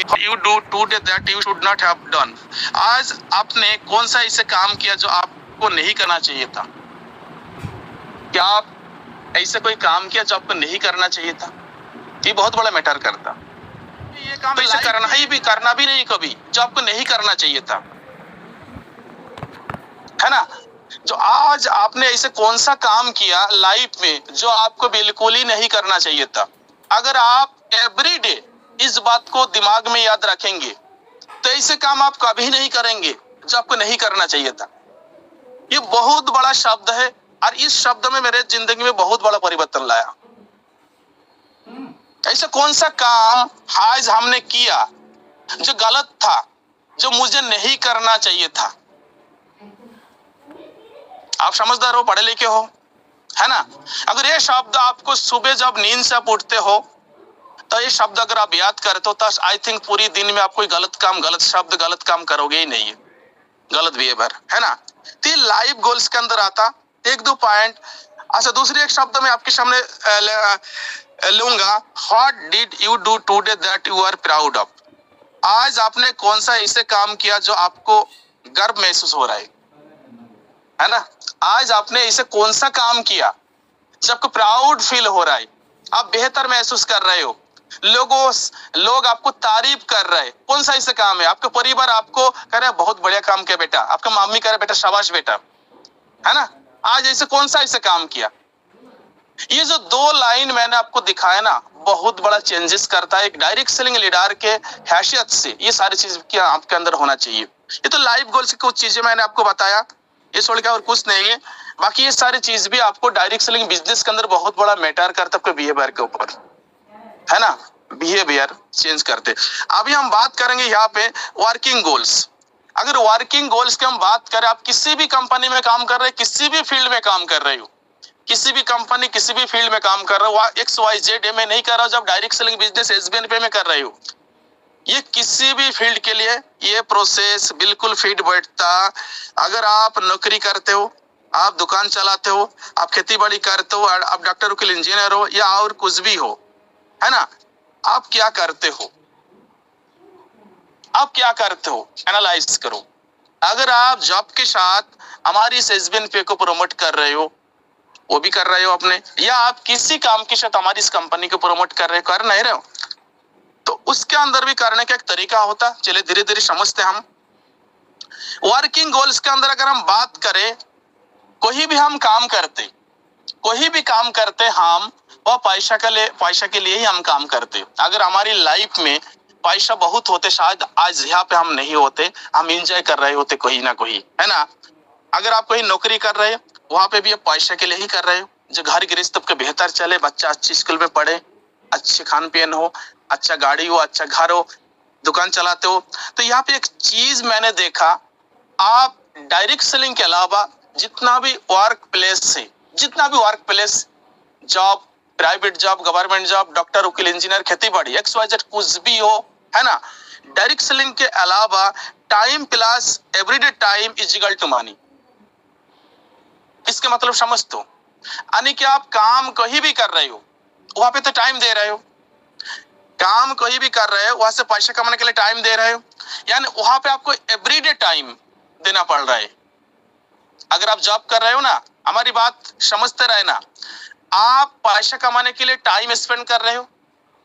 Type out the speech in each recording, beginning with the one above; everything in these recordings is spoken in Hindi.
You do today that you should not have done. आज आपने कौन सा ऐसे काम किया जो आपको नहीं करना चाहिए था? क्या आप ऐसे कोई काम किया जो आपको नहीं करना चाहिए था? ये बहुत बड़ा मैटर करता। ये काम तो ऐसे करना भी नहीं कभी जो आपको नहीं करना चाहिए था, है ना? जो आज आपने ऐसे कौन सा काम किया लाइफ में जो आपको बिल्कुल ही नहीं करना चाहिए था? अगर आप एवरीडे इस बात को दिमाग में याद रखेंगे तो ऐसे काम आप कभी नहीं करेंगे जो आपको नहीं करना चाहिए था। ये बहुत बड़ा शब्द है और इस शब्द में मेरे जिंदगी में बहुत बड़ा परिवर्तन लाया। ऐसा कौन सा काम आज हमने किया जो गलत था, जो मुझे नहीं करना चाहिए था? आप समझदार हो, पढ़े लिखे हो, है ना? अगर ये शब्द आपको सुबह जब नींद से आप उठते हो तो ये शब्द अगर आप याद करते हो तो आई थिंक पूरी दिन में आप कोई गलत काम, गलत शब्द, गलत काम करोगे ही नहीं है, गलत बिहेवियर, है ना? तो ये लाइफ गोल्स के अंदर आता। एक दो पॉइंट। अच्छा, दूसरी एक शब्द मैं आपके सामने लूंगा। What did you do today that you are proud of? आज आपने कौन सा ऐसे काम किया जो आपको गर्व महसूस हो रहा है ना? आज आपने ऐसे कौन सा काम किया जो आपको प्राउड फील हो रहा है, आप बेहतर महसूस कर रहे हो, लोग आपको तारीफ कर रहे हैं? कौन सा ऐसे काम है? आपका परिवार आपको कह रहा है बहुत बढ़िया काम किया बेटा, आपका मम्मी कह रहा है बेटा शाबाश बेटा, है ना? आज ऐसे कौन सा ऐसे काम किया? ये जो दो लाइन मैंने आपको दिखाया ना, बहुत बड़ा चेंजेस करता है। एक डायरेक्ट सेलिंग लीडर के हैसियत से ये सारी चीज क्या आपके अंदर होना चाहिए। ये तो लाइफ गोल्स की कुछ चीजें मैंने आपको बताया, ये छोड़ के और कुछ नहीं है। बाकी ये सारी चीज भी आपको डायरेक्ट सेलिंग बिजनेस के अंदर बहुत बड़ा मैटर करता है, आपके बिहेवियर के ऊपर, है ना? बिहेवियर चेंज करते। अभी हम बात करेंगे यहाँ पे वर्किंग गोल्स। अगर वर्किंग गोल्स की हम बात करें, आप किसी भी कंपनी में काम कर रहे हैं, किसी भी फील्ड में काम कर रहे हो, किसी भी कंपनी किसी भी फील्ड में काम कर रहे हो, XYZ में नहीं कर रहे हो, जब डायरेक्ट सेलिंग बिजनेस SBN पे में कर रहे हो, ये किसी भी फील्ड के लिए ये प्रोसेस बिल्कुल फिट बैठता। अगर आप नौकरी करते हो, आप दुकान चलाते हो, आप खेती बाड़ी करते हो, आप डॉक्टर वकील इंजीनियर हो या और कुछ भी हो, है ना? आप क्या करते हो? आप क्या करते हो? एनालाइज करो। अगर आप जॉब के साथ हमारी इस SBN पे को प्रमोट कर रहे हो, वो भी कर रहे हो अपने, या आप किसी काम के साथ हमारी इस कंपनी को प्रमोट कर नहीं रहे हो, तो उसके अंदर भी करने का एक तरीका होता। चलिए धीरे धीरे समझते हम। वर्किंग गोल्स के अंदर अगर हम बात करें, कोई भी हम काम करते, कोई भी काम करते हम, वह पैसा के लिए ही हम काम करते। अगर हमारी लाइफ में पैसा बहुत होते, शायद आज यहाँ पे हम नहीं होते, हम एंजॉय कर रहे होते कोई ना कोई, है ना? अगर आप कोई नौकरी कर रहे हो, वहां पे भी आप पैसा के लिए ही कर रहे हो, जो घर गृहस्थ के बेहतर चले, बच्चा अच्छी स्कूल में पढ़े, अच्छे खान पीन हो, अच्छा गाड़ी हो, अच्छा घर हो, दुकान चलाते हो। तो यहाँ पे एक चीज मैंने देखा, आप डायरेक्ट सेलिंग के अलावा जितना भी वर्क प्लेस है, जितना भी work place, job, private job, government job, doctor वकील इंजीनियर, खेती बाड़ी, XYZ कुछ भी हो, है ना? डायरेक्ट सेलिंग के अलावा time plus everyday time is equal to money. इसके मतलब समझ तो, यानी कि आप काम कहीं भी कर रहे हो, वहां पे तो टाइम दे रहे हो, काम कहीं भी कर रहे हो, वहां से पैसा कमाने के लिए टाइम दे रहे हो, यानी वहां पे आपको एवरीडे टाइम देना पड़ रहा है। अगर आप जॉब कर रहे हो ना, हमारी बात समझते रहे ना, आप पैसा कमाने के लिए टाइम स्पेंड कर रहे हो।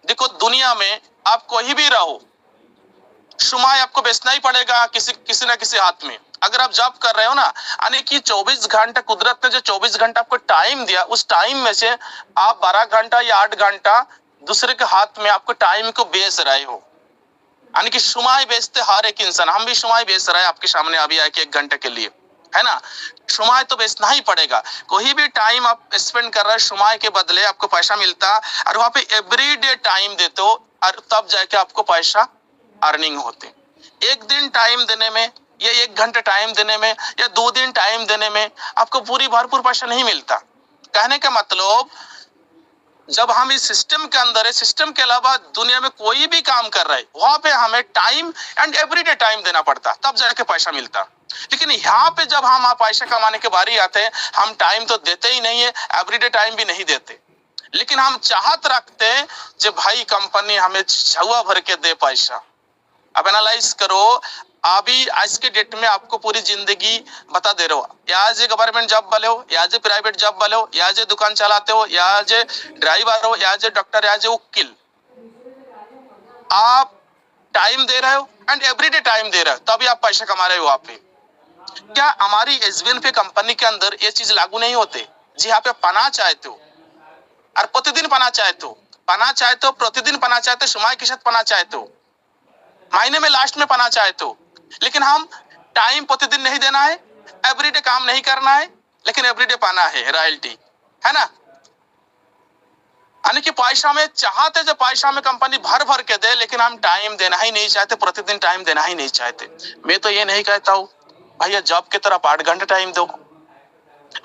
देखो दुनिया में आप कहीं भी रहो, समय आपको बेचना ही पड़ेगा किसी ना किसी हाथ में। अगर आप जॉब कर रहे हो ना, यानी कि 24 घंटा कुदरत ने जो 24 घंटा आपको टाइम दिया, उस टाइम में से आप 12 घंटा या 8 घंटा दूसरे के हाथ में आपको टाइम को बेच रहे हो। यानी कि समय बेचते हर एक इंसान, हम भी समय बेच रहे हैं आपके सामने अभी आके 1 घंटे के लिए, है ना? समय तो बेचना ही पड़ेगा। कोई भी टाइम आप स्पेंड कर रहे हो, समय के बदले आपको पैसा मिलता, और वहां पे एवरीडे टाइम देते हो, और तब जाके आपको पैसा अर्निंग होते। एक दिन टाइम देने में या 1 घंटे टाइम देने में या 2 दिन टाइम देने में आपको पूरी भरपूर पैसा नहीं मिलता। कहने का मतलब, जब हम इस सिस्टम के अंदर है, सिस्टम के अलावा दुनिया में कोई भी काम कर रहे हैं, वहां पे हमें टाइम एंड एवरीडे टाइम देना पड़ता, तब जाके पैसा मिलता। लेकिन यहाँ पे जब हम पैसा कमाने के बारी आते हैं, हम टाइम तो देते ही नहीं है, एवरीडे टाइम भी नहीं देते, लेकिन हम चाहत रखते हैं कि भाई कंपनी हमें छुआ भर के दे पैसा, अब एनालाइज करो, अभी आज के डेट में आपको पूरी जिंदगी बता दे रहे हो, या एज ए गवर्नमेंट जॉब वाले हो, या एज ए प्राइवेट जॉब वाले हो, या एज ए दुकान चलाते हो, या एज ए ड्राइवर हो, या एज ए डॉक्टर, या एज ए वकील, आप टाइम दे रहे हो एंड एवरीडे टाइम दे रहे हो, तभी आप पैसा कमा रहे हो वहां पे। क्या हमारी एसबीएन पे कंपनी के अंदर ये चीज लागू नहीं होते? जी यहाँ पे पना चाहते हो और प्रतिदिन पना चाहते हो, प्रतिदिन पना चाहते हो, समय के साथ पना चाहते हो, महीने में लास्ट में पना चाहते हो, लेकिन हम टाइम प्रतिदिन नहीं देना है, एवरीडे काम नहीं करना है, लेकिन एवरीडे पाना है रॉयल्टी, है ना। यानी कि पैसा में चाहते जो पैसा में कंपनी भर भर के दे, लेकिन हम टाइम देना ही नहीं चाहते, प्रतिदिन टाइम देना ही नहीं चाहते। मैं तो ये नहीं कहता हूँ भैया जॉब की तरफ 8 घंटे टाइम दो,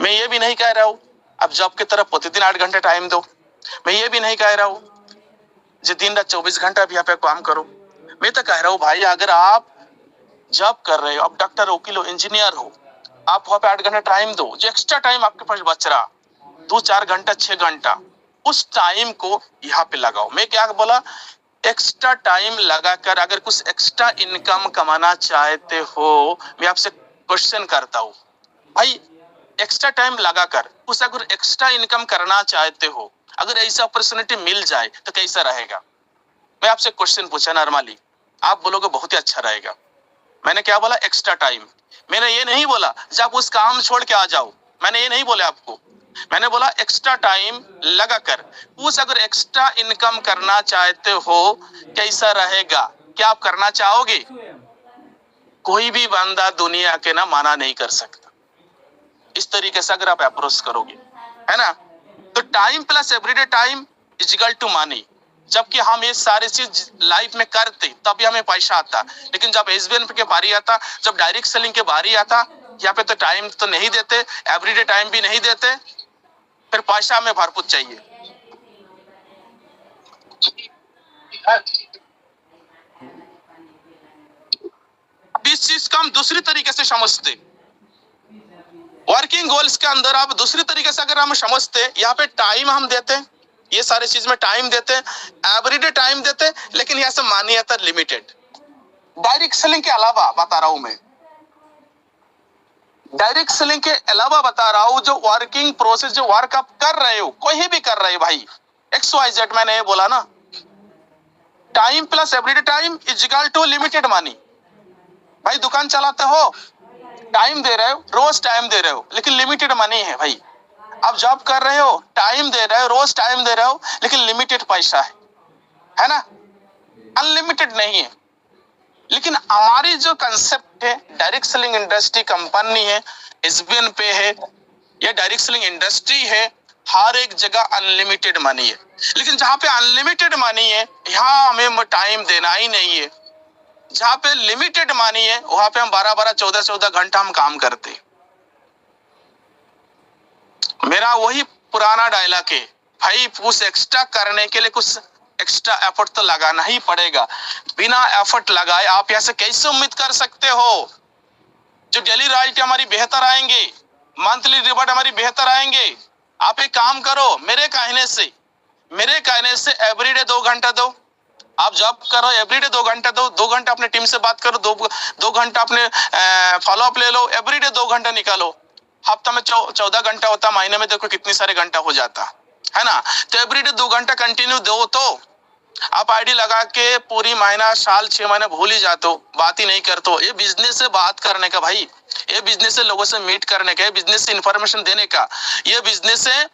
मैं ये भी नहीं कह रहा हूँ अब जॉब की तरफ प्रतिदिन 8 घंटे टाइम दो, मैं ये भी नहीं कह रहा हूँ जो दिन रात 24 घंटा भी यहाँ पे काम करो। मैं तो कह रहा हूँ भाई अगर आप जॉब कर रहे हो, आप डॉक्टर हो, वकील हो, इंजीनियर हो, आप वहाँ पे 8 घंटे टाइम दो, जो एक्स्ट्रा टाइम आपके पास बच रहा 2-4 घंटा 6 घंटा, उस टाइम को यहाँ पे लगाओ। मैं क्या बोला, एक्स्ट्रा टाइम लगाकर अगर कुछ एक्स्ट्रा इनकम कमाना चाहते हो, मैं आपसे क्वेश्चन करता हूँ भाई, एक्स्ट्रा टाइम लगाकर कुछ अगर एक्स्ट्रा इनकम करना चाहते हो, अगर ऐसा अपॉर्चुनिटी मिल जाए तो कैसा रहेगा? मैं आपसे क्वेश्चन पूछा नॉर्मली, आप बोलोगे बहुत ही अच्छा रहेगा। मैंने क्या बोला? Extra time. मैंने ये नहीं बोला जब उस काम छोड़ के आ जाओ, मैंने ये नहीं बोला आपको, मैंने बोला एक्स्ट्रा टाइम लगाकर कुछ अगर एक्स्ट्रा इनकम करना चाहते हो कैसा रहेगा? क्या आप करना चाहोगे? कोई भी बंदा दुनिया के ना माना नहीं कर सकता इस तरीके से अगर आप अप्रोच करोगे, है ना। तो time plus everyday time is equal to money. जबकि हम ये सारी चीज लाइफ में करते तभी हमें पैसा आता, लेकिन जब एसबीएन के बारी आता, जब डायरेक्ट सेलिंग के बारी आता, यहाँ पे तो टाइम तो नहीं देते, एवरीडे टाइम भी नहीं देते, फिर पैसा हमें भरपूर चाहिए। इस चीज को हम दूसरी तरीके से समझते, वर्किंग गोल्स के अंदर आप दूसरी तरीके से अगर हम समझते, यहाँ पे टाइम हम देते, ये सारे चीज में टाइम देते, एवरीडे टाइम देते, लेकिन यहाँ से मान्यता लिमिटेड। डायरेक्ट सेलिंग के अलावा बता रहा हूं मैं, डायरेक्ट सेलिंग के अलावा बता रहा हूं, जो वर्किंग प्रोसेस, जो वर्क आप कर रहे हो, कोई भी कर रहे हो भाई, XYZ, मैंने ये बोला ना, time plus everyday time is equal to limited money. भाई दुकान चलाते हो, टाइम दे रहे हो, रोज टाइम दे रहे हो, लेकिन लिमिटेड मनी है भाई। आप जॉब कर रहे हो, टाइम दे रहे हो, रोज टाइम दे रहे हो, लेकिन लिमिटेड पैसा है ना, अनलिमिटेड नहीं है। लेकिन हमारी जो कंसेप्ट है, डायरेक्ट सेलिंग इंडस्ट्री कंपनी है, एसबीएन पे है, ये डायरेक्ट सेलिंग इंडस्ट्री है, हर एक जगह अनलिमिटेड मनी है। लेकिन जहां पे अनलिमिटेड मनी है, यहाँ हमें टाइम देना ही नहीं है। जहां पे लिमिटेड मनी है, वहां पे हम 12-12, 14-14 घंटा हम काम करते। मेरा वही पुराना डायलॉग है भाई, कुछ एक्स्ट्रा करने के लिए कुछ एक्स्ट्रा एफर्ट तो लगाना ही पड़ेगा। बिना एफर्ट लगाए आप यहाँ से कैसे उम्मीद कर सकते हो जो डेली रॉयल्टी हमारी बेहतर आएंगे, मंथली रिवॉर्ड हमारी बेहतर आएंगे? आप एक काम करो, मेरे कहने से एवरीडे 2 घंटा दो। आप जॉब करो, एवरीडे 2 घंटा दो, 2 घंटा अपने टीम से बात करो, 2 घंटा अपने फॉलो अप ले लो, एवरीडे 2 घंटा निकालो। हफ्ता में 14 घंटा होता, महीने में देखो कितनी सारे घंटा हो जाता है ना। तो एवरीडे 2 घंटा कंटिन्यू दो, तो आप आईडी लगा के पूरी महीना, साल, 6 महीने भूल ही जाते हो, बात ही नहीं करते हो। ये बिजनेस से बात करने का भाई, ये बिजनेस से लोगों से मीट करने का, ये बिजनेस से इंफॉर्मेशन देने का, ये बिजनेस है।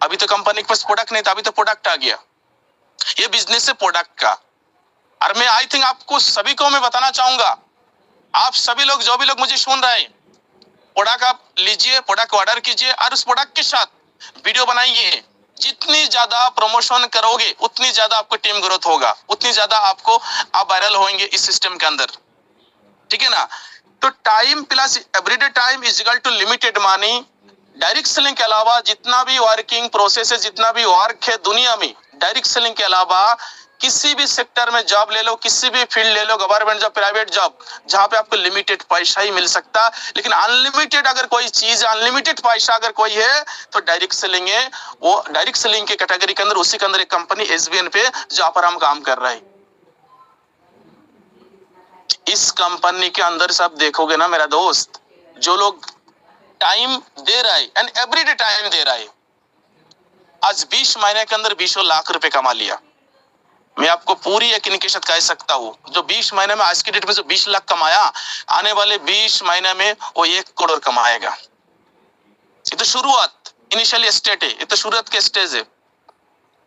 अभी तो कंपनी के पास प्रोडक्ट नहीं था, अभी तो प्रोडक्ट आ गया, ये बिजनेस है प्रोडक्ट का। और मैं आई थिंक आपको सभी को मैं बताना चाहूंगा, आप सभी लोग, जो भी लोग मुझे सुन रहे हैं, प्रोडक्ट आप लीजिए, प्रोडक्ट ऑर्डर कीजिए और उस प्रोडक्ट के साथ वीडियो बनाइए। जितनी ज्यादा प्रमोशन करोगे उतनी ज्यादा आपको टीम ग्रोथ होगा, उतनी ज्यादा आप वायरल होंगे इस सिस्टम के अंदर, ठीक है ना। तो time plus everyday time is equal to limited money. Direct selling के अलावा जितना भी वर्किंग प्रोसेस है, जितना भी वर्क है दुनिया में, डायरेक्ट सेलिंग के अलावा किसी भी सेक्टर में जॉब ले लो, किसी भी फील्ड ले लो, गवर्नमेंट जॉब, प्राइवेट जॉब, जहां पे आपको लिमिटेड पैसा ही मिल सकता, लेकिन अनलिमिटेड अगर कोई चीज, अनलिमिटेड पैसा अगर कोई है तो डायरेक्ट सेलिंग है। वो डायरेक्ट सेलिंग के कैटेगरी के अंदर, उसी के अंदर एक कंपनी एसबीएन पे, जहां पर हम काम कर रहे हैं। इस कंपनी के अंदर सब देखोगे ना मेरा दोस्त, जो लोग टाइम दे रहा है एंड एवरीडे टाइम दे रहा है, आज 20 महीने के अंदर 20 लाख रुपए कमा लिया। मैं आपको पूरी यकीन के साथ कह सकता हूँ, जो 20 महीने में आज की डेट में जो 20 लाख कमाया, आने वाले 20 महीने में वो 1 करोड़ कमाएगा। ये तो शुरुआत, इनिशियल स्टेज है, ये तो शुरुआत के स्टेज है,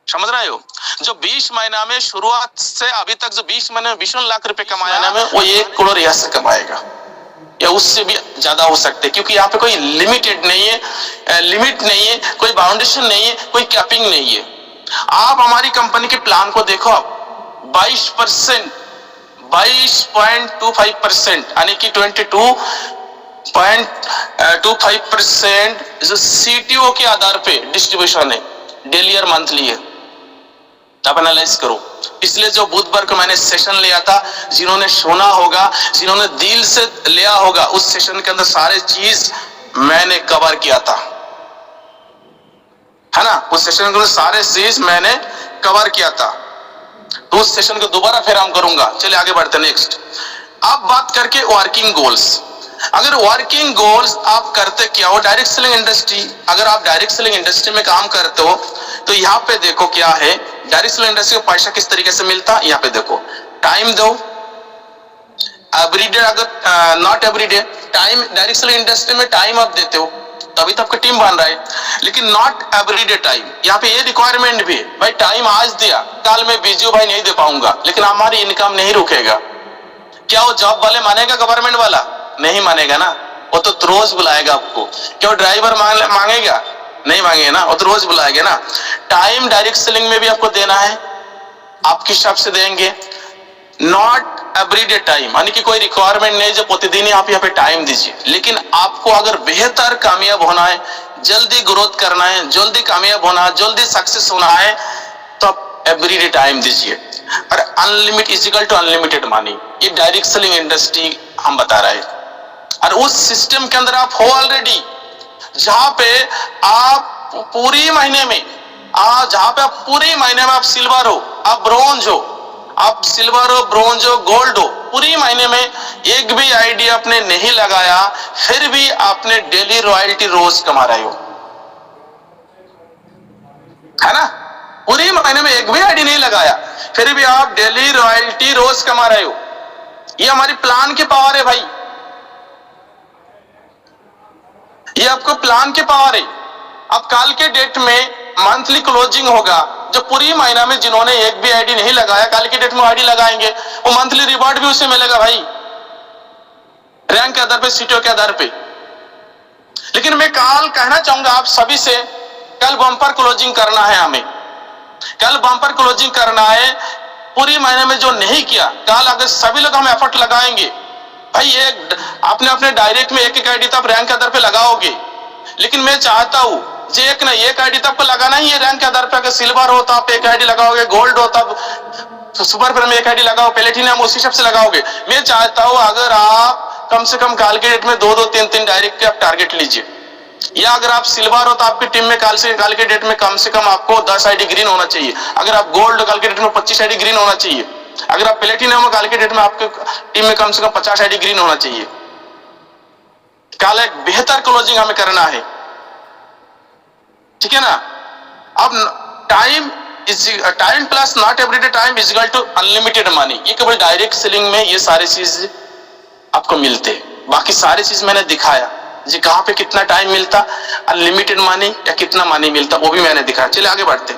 समझ रहे हो। जो 20 महीना में शुरुआत से अभी तक जो 20 महीने में 20 लाख रुपए कमाया में, वो 1 करोड़ यहाँ से कमाएगा या उससे भी ज्यादा हो सकते, क्योंकि यहाँ पे कोई लिमिटेड नहीं है, लिमिट नहीं है, कोई बाउंडेशन नहीं है, कोई कैपिंग नहीं है। आप हमारी कंपनी के प्लान को देखो, 22%, 22.25% यानी कि 22.25% जो सीटीओ के आधार पे डिस्ट्रीब्यूशन है, डेली और मंथली है। आप एनालाइज करो, इसलिए जो बुधवार को मैंने सेशन लिया था, जिन्होंने सुना होगा, जिन्होंने दिल से लिया होगा, उस सेशन के अंदर सारे चीज मैंने कवर किया था, है ना। उस सेशन के अंदर सारे चीज मैंने कवर किया था, तो उस सेशन को दोबारा फिर हम करूंगा। चलिए आगे बढ़ते नेक्स्ट। अब बात करके वर्किंग गोल्स। अगर वर्किंग गोल्स आप करते क्या हो, डायरेक्ट सेलिंग इंडस्ट्री, अगर आप डायरेक्ट सेलिंग इंडस्ट्री में काम करते हो तो यहाँ पे देखो क्या है, डायरेक्ट सेलिंग इंडस्ट्री को पैसा किस तरीके से मिलता है। यहाँ पे देखो, टाइम दो एवरीडे, अगर not everyday time, direct selling industry में टाइम आप देते हो तभी तो आपका टीम बन रहा है, लेकिन नॉट एवरीडे टाइम। यहाँ पे ये रिक्वायरमेंट भी है, भाई टाइम आज दिया, कल मैं बिजी हूं भाई नहीं दे पाऊंगा, लेकिन हमारी इनकम नहीं रुकेगा। क्या वो जॉब वाले मानेगा, गवर्नमेंट वाला नहीं मानेगा ना, वो तो रोज बुलाएगा आपको। क्या वो ड्राइवर मांगेगा, नहीं मांगेगा ना, वो तो रोज बुलाएगा ना। टाइम डायरेक्ट सेलिंग में भी आपको देना है, आपके हिसाब से देंगे। नॉट एवरीडे टाइम यानी कि कोई रिक्वायरमेंट नहीं जो प्रतिदिन आप यहाँ पे टाइम दीजिए, लेकिन आपको अगर बेहतर कामयाब होना है, जल्दी ग्रोथ करना है, जल्दी कामयाब होना है, जल्दी सक्सेस होना है, तो आप एवरीडे टाइम दीजिए। और unlimited equal to unlimited money, ये डायरेक्ट सेलिंग इंडस्ट्री हम बता रहे हैं। और उस सिस्टम के अंदर आप हो ऑलरेडी, जहां पे आप पूरी महीने में, जहां पे आप पूरी महीने में आप सिल्वर हो, आप ब्रोंज हो, आप सिल्वर हो, ब्रोंज हो, गोल्ड हो, पूरी महीने में एक भी आइडिया आपने नहीं लगाया, फिर भी आपने डेली रॉयल्टी रोज कमा रहे हो, है ना। पूरी महीने में एक भी आइडिया नहीं लगाया, फिर भी आप डेली रॉयल्टी रोज कमा रहे हो। ये हमारी प्लान की पावर है भाई, ये आपको प्लान की पावर है। अब कल के डेट में मंथली क्लोजिंग होगा, जो पूरी महीना में जिन्होंने एक भी आईडी नहीं लगाया, कल के डेट में आईडी लगाएंगे, वो मंथली रिवॉर्ड भी उसे मिलेगा भाई, रैंक के आधार पे, सीटों के आधार पे। लेकिन मैं कल कहना चाहूंगा आप सभी से, कल बम्पर क्लोजिंग करना है, हमें कल बम्पर क्लोजिंग करना है। पूरी महीने में जो नहीं किया, कल अगर सभी लोग हम एफर्ट लगाएंगे भाई, एक आपने अपने डायरेक्ट में एक आईडी तो आप रैंक के आधार पे लगाओगे, लेकिन मैं चाहता हूं जो एक ना एक आईडी तो आपको लगाना ही है रैंक के आधार पे। अगर सिल्वर हो तो आप एक आईडी लगाओगे, गोल्ड हो तब सुपर पर में एक आईडी लगाओ, प्लेटिनम उसी हिसाब से लगाओगे। मैं चाहता हूं अगर आप कम से कम कल के डेट में 2-2, 3-3 डायरेक्ट के आप टारगेट लीजिए, या अगर आप सिल्वर हो तो आपकी टीम में कल के डेट में कम से कम आपको 10 आईडी ग्रीन होना चाहिए। अगर आप गोल्ड कल के डेट में 25 आईडी ग्रीन होना चाहिए। अगर आप प्लेटिनम कल के डेट में आपके टीम में कम से कम 50 आईडी ग्रीन होना चाहिए। कल एक बेहतर क्लोजिंग हमें करना है, ठीक है ना। अब time plus not everyday time is equal to unlimited money, ये केवल डायरेक्ट सेलिंग में ये सारी चीज आपको मिलते हैं। बाकी सारी चीज मैंने दिखाया, जी कहां पे कितना टाइम मिलता, अनलिमिटेड मनी या कितना मनी मिलता, वो भी मैंने दिखाया। चलिए आगे बढ़ते।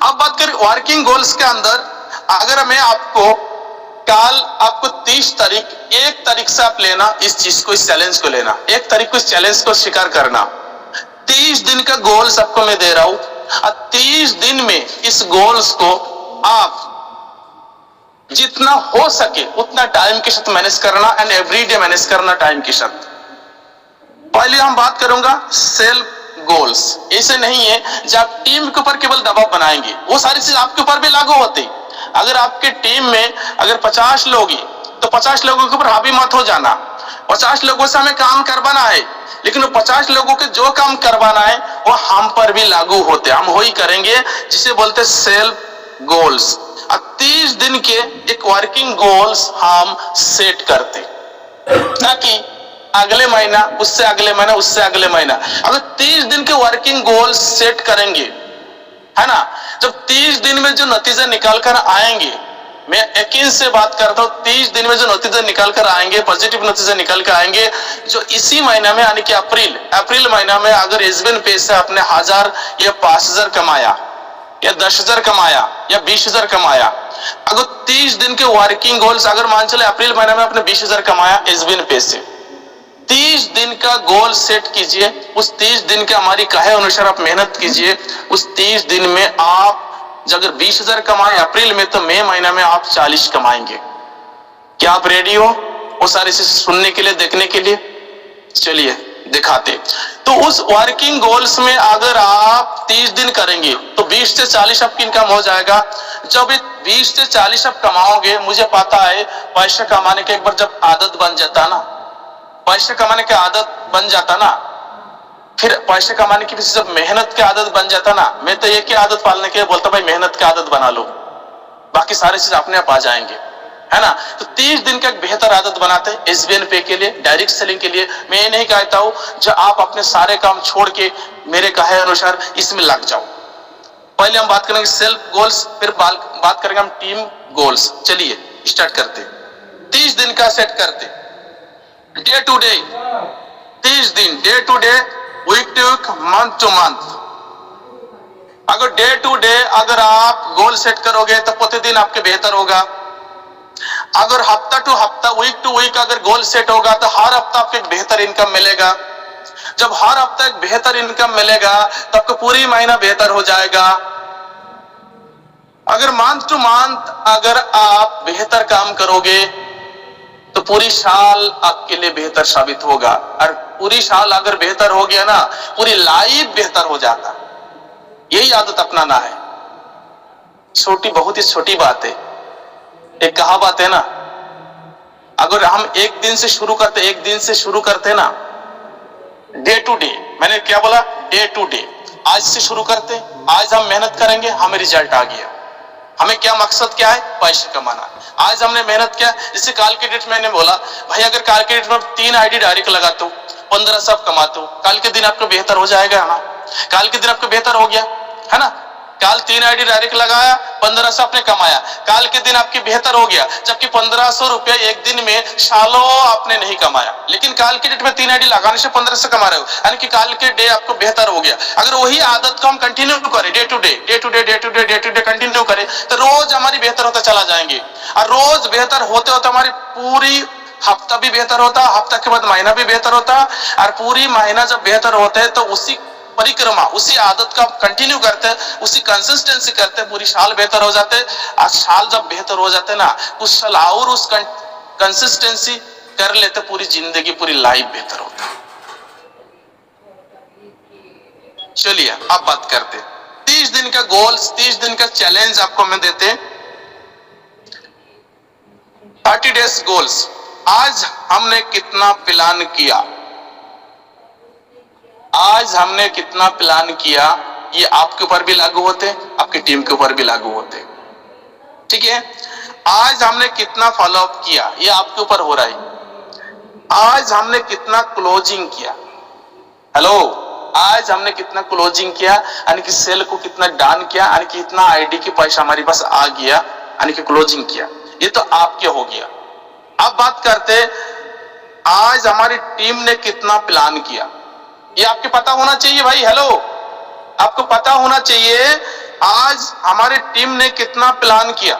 अब बात करें वर्किंग गोल्स के अंदर, अगर मैं आपको कल आपको 30 तारीख, 1 तारीख से आप लेना इस चीज को, इस चैलेंज को लेना, 1 तारीख को इस चैलेंज को स्वीकार करना। 30 दिन का गोल्स आपको मैं दे रहा हूं, और 30 दिन में इस गोल्स को आप जितना हो सके उतना टाइम के साथ मैनेज करना, एंड एवरीडे मैनेज करना टाइम के साथ। पहले हम बात करूंगा सेल्फ गोल्स। ऐसे नहीं है जब टीम के ऊपर केवल दबाव बनाएंगे, वो सारी चीज आपके ऊपर भी लागू होती। अगर आपके टीम में अगर 50 लोग हैं तो 50 लोगों के ऊपर हावी मत हो जाना। 50 लोगों से हमें काम करवाना है, लेकिन वो 50 लोगों के जो काम करवाना है वो हम पर भी लागू होते, हम वही करेंगे, जिसे बोलते सेल्फ गोल्स। 30 दिन के एक वर्किंग गोल्स हम सेट करते, ताकि अगले महीना, उससे अगले महीना, उससे अगले महीना, अगर 30 दिन के वर्किंग गोल्स सेट करेंगे, है ना, जब 30 दिन में जो नतीजे निकाल कर आएंगे, मैं यकीन से बात करता हूं, 30 दिन में जो नतीजे निकाल कर आएंगे, पॉजिटिव नतीजे निकाल कर आएंगे, जो इसी महीने में यानी कि अप्रैल महीना में अगर एसबीएन पे से आपने 1000 या 5000 कमाया या 10,000 कमाया या 20,000 कमाया, अगर 30 दिन के वर्किंग गोल्स, अगर मान चले अप्रैल महीने में आपने 20,000 कमाया एसबीएन पे से, 30 दिन का गोल सेट कीजिए, उस 30 दिन के हमारी कहे अनुसार आप मेहनत कीजिए, उस 30 दिन में आप अगर 20,000 कमाए अप्रैल में, तो मई महीना में आप 40 कमाएंगे। क्या आप रेडी हो वो सारी चीज सुनने के लिए, देखने के लिए? चलिए दिखाते। तो उस वर्किंग गोल्स में अगर आप 30 दिन करेंगे तो 20 से 40 आपकी इनकम हो जाएगा। जब 20 से 40 आप कमाओगे, मुझे पता है पैसा कमाने के एक बार जब आदत बन जाता ना, पैसे कमाने की आदत बन जाता ना, फिर पैसे कमाने की जब मेहनत की आदत बन जाता ना, मैं तो एक ही आदत पालने के लिए बोलता, भाई मेहनत की आदत बना लो, बाकी सारी चीज अपने आप आ जाएंगे, है ना। तो 30 दिन का एक बेहतर आदत बनाते हैं एसबीएन पे के लिए, डायरेक्ट सेलिंग के लिए। मैं ये नहीं कहता हूं जो आप अपने सारे काम छोड़ के मेरे कहे अनुसार इसमें लग जाओ। पहले हम बात करेंगे सेल्फ गोल्स, फिर बात करेंगे हम टीम गोल्स। चलिए स्टार्ट करते। 30 दिन का सेट करते, डे टू डे 30 दिन, day to day, week to week, month to month. अगर डे टू डे अगर आप गोल सेट करोगे तो प्रतिदिन आपके बेहतर होगा। अगर हफ्ता टू हफ्ता, वीक टू वीक अगर गोल सेट होगा तो हर हफ्ता आपको एक बेहतर इनकम मिलेगा। जब हर हफ्ता एक बेहतर इनकम मिलेगा तो आपका पूरी महीना बेहतर हो जाएगा। अगर मंथ टू मंथ अगर आप बेहतर काम करोगे तो पूरी साल आपके लिए बेहतर साबित होगा, और पूरी साल अगर बेहतर हो गया ना, पूरी लाइफ बेहतर हो जाता। यही आदत अपनाना है। छोटी, बहुत ही छोटी बात है। एक कहावत है ना, अगर हम एक दिन से शुरू करते ना, डे टू डे, मैंने क्या बोला, डे टू डे, आज से शुरू करते, आज हम मेहनत करेंगे, हमें रिजल्ट आ गया। हमें क्या मकसद क्या है, पैसे कमाना। आज हमने मेहनत किया, जैसे काल के डेट मैंने बोला, भाई अगर काल के डेट में 3 आईडी डायरेक्ट लगाते हो, 1500 कमाते हो, काल के दिन आपको बेहतर हो जाएगा ना। काल के दिन आपको बेहतर हो गया, है ना। काल 3 आईडी डायरेक्ट लगाया, 1500 आपने कमाया, काल के दिन आपकी बेहतर हो गया। जबकि 1500 रुपया एक दिन में सालों आपने नहीं कमाया, लेकिन काल के डेट में 3 आईडी लगाने से 1500 कमा रहे हो, यानी कि काल के डे आपको बेहतर हो गया। अगर वही आदत को हम कंटिन्यू करें, डे टू डे कंटिन्यू करें, तो रोज हमारी बेहतर होता चला जाएंगे। और रोज बेहतर होते होते हमारी पूरी हफ्ता भी बेहतर होता, हफ्ता के बाद महीना भी बेहतर होता, और पूरी महीना जब बेहतर होता है तो उसी परिक्रमा, उसी आदत का कंटिन्यू करते हैं, उसी कंसिस्टेंसी करते हैं, पूरी साल बेहतर हो जाते हैं। और साल जब बेहतर हो जाते हैं ना, कुछ साल और उस कंसिस्टेंसी कर लेते, पूरी जिंदगी, पूरी लाइफ बेहतर होता है। चलिए अब बात करते हैं 30 दिन का गोल्स, 30 दिन का चैलेंज आपको मैं देते हैं। 30 डेज गोल्स। आज हमने कितना प्लान किया, आज हमने कितना प्लान किया, ये आपके ऊपर भी लागू होते, आपकी टीम के ऊपर भी लागू होते, ठीक है। आज हमने कितना फॉलोअप किया, ये आपके ऊपर हो रहा है। आज हमने कितना क्लोजिंग किया, हेलो, आज हमने कितना क्लोजिंग किया, यानी कि सेल को कितना डन किया, यानी कि इतना आईडी की पैसा हमारे पास आ गया, यानी कि क्लोजिंग किया, ये तो आपके हो गया। अब बात करते आज हमारी टीम ने कितना प्लान किया, ये आपके पता होना चाहिए भाई। हेलो, आपको पता होना चाहिए आज हमारी टीम ने कितना प्लान किया,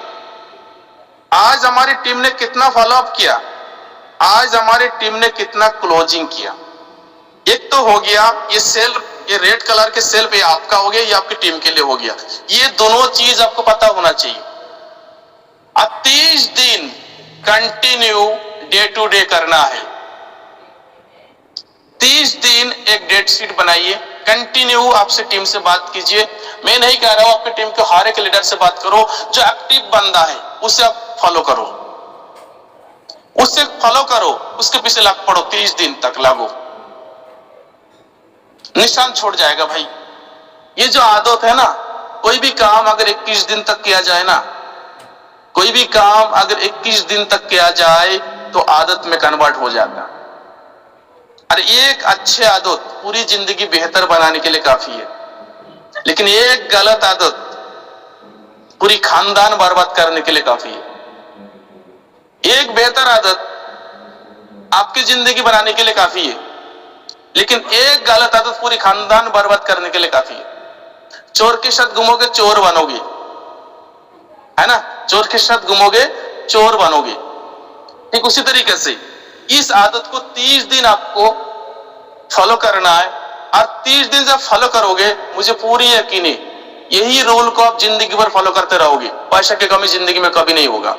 आज हमारी टीम ने कितना फॉलोअप किया, आज हमारी टीम ने कितना क्लोजिंग किया। एक तो हो गया ये सेल, ये रेड कलर के सेल पे आपका हो गया, ये आपकी टीम के लिए हो गया। ये दोनों चीज आपको पता होना चाहिए। अब 30 दिन कंटिन्यू डे टू डे करना है। 30 दिन एक डेट शीट बनाइए, कंटिन्यू आपसे टीम से बात कीजिए। मैं नहीं कह रहा हूं आपकी टीम के हर एक लीडर से बात करो, जो एक्टिव बंदा है उसे आप फॉलो करो, उससे फॉलो करो, उसके पीछे लग पड़ो, 30 दिन तक लागू, निशान छोड़ जाएगा भाई। ये जो आदत है ना, कोई भी काम अगर 21 दिन तक किया जाए ना, कोई भी काम अगर 21 दिन तक किया जाए तो आदत में कन्वर्ट हो जाता। और एक अच्छे आदत पूरी जिंदगी बेहतर बनाने के लिए काफी है, लेकिन एक गलत आदत पूरी खानदान बर्बाद करने के लिए काफी है। एक बेहतर आदत आपकी जिंदगी बनाने के लिए काफी है, लेकिन एक गलत आदत पूरी खानदान बर्बाद करने के लिए काफी है। चोर के साथ घूमोगे चोर बनोगे, है ना, चोर के साथ घूमोगे चोर बनोगे। ठीक उसी तरीके से इस आदत को 30 दिन आपको फॉलो करना है, और 30 दिन जब फॉलो करोगे मुझे पूरी यकीन है यही रूल को आप जिंदगी भर फॉलो करते रहोगे, पैसे की कमी जिंदगी में कभी नहीं होगा,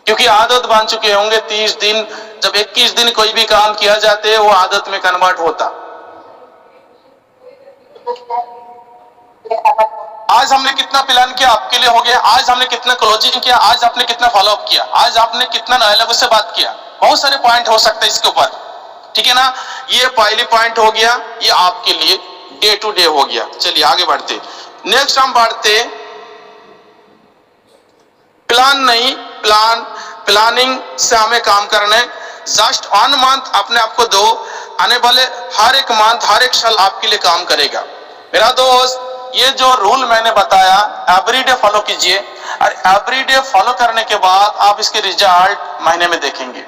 क्योंकि आदत बन चुके होंगे। 30 दिन जब 21 दिन कोई भी काम किया जाते है वो आदत में कन्वर्ट होता। आज हमने कितना प्लान किया आपके लिए हो गया, आज हमने कितना क्लोजिंग किया, आज आपने कितना फॉलोअप किया, आज आपने कितना नए लोगों से बात किया, बहुत सारे पॉइंट हो सकते हैं इसके ऊपर, ठीक है ना। ये पहली पॉइंट हो गया, ये आपके लिए डे टू डे हो गया। चलिए आगे बढ़ते, नेक्स्ट हम बढ़ते प्लान नहीं, प्लानिंग से हमें काम करने। जस्ट 1 मंथ अपने आप को दो, आने वाले हर एक मंथ हर एक साल आपके लिए काम करेगा। मेरा दोस्त ये जो रूल मैंने बताया एवरीडे फॉलो कीजिए, और एवरीडे फॉलो करने के बाद आप इसके रिजल्ट महीने में देखेंगे।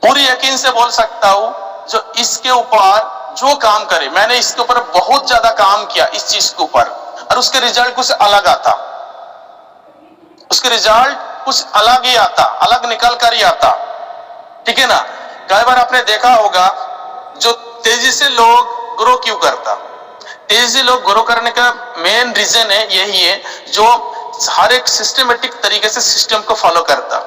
पूरी यकीन से बोल सकता हूं जो इसके ऊपर जो काम करे, मैंने इसके ऊपर बहुत ज्यादा काम किया इस चीज के ऊपर, और उसके रिजल्ट कुछ अलग आता, उसके रिजल्ट कुछ अलग ही आता, अलग निकल कर ही आता, ठीक है ना। कई बार आपने देखा होगा जो तेजी से लोग ग्रो क्यों करता, तेजी से लोग ग्रो करने का मेन रीजन है यही है जो हर एक सिस्टमेटिक तरीके से सिस्टम को फॉलो करता।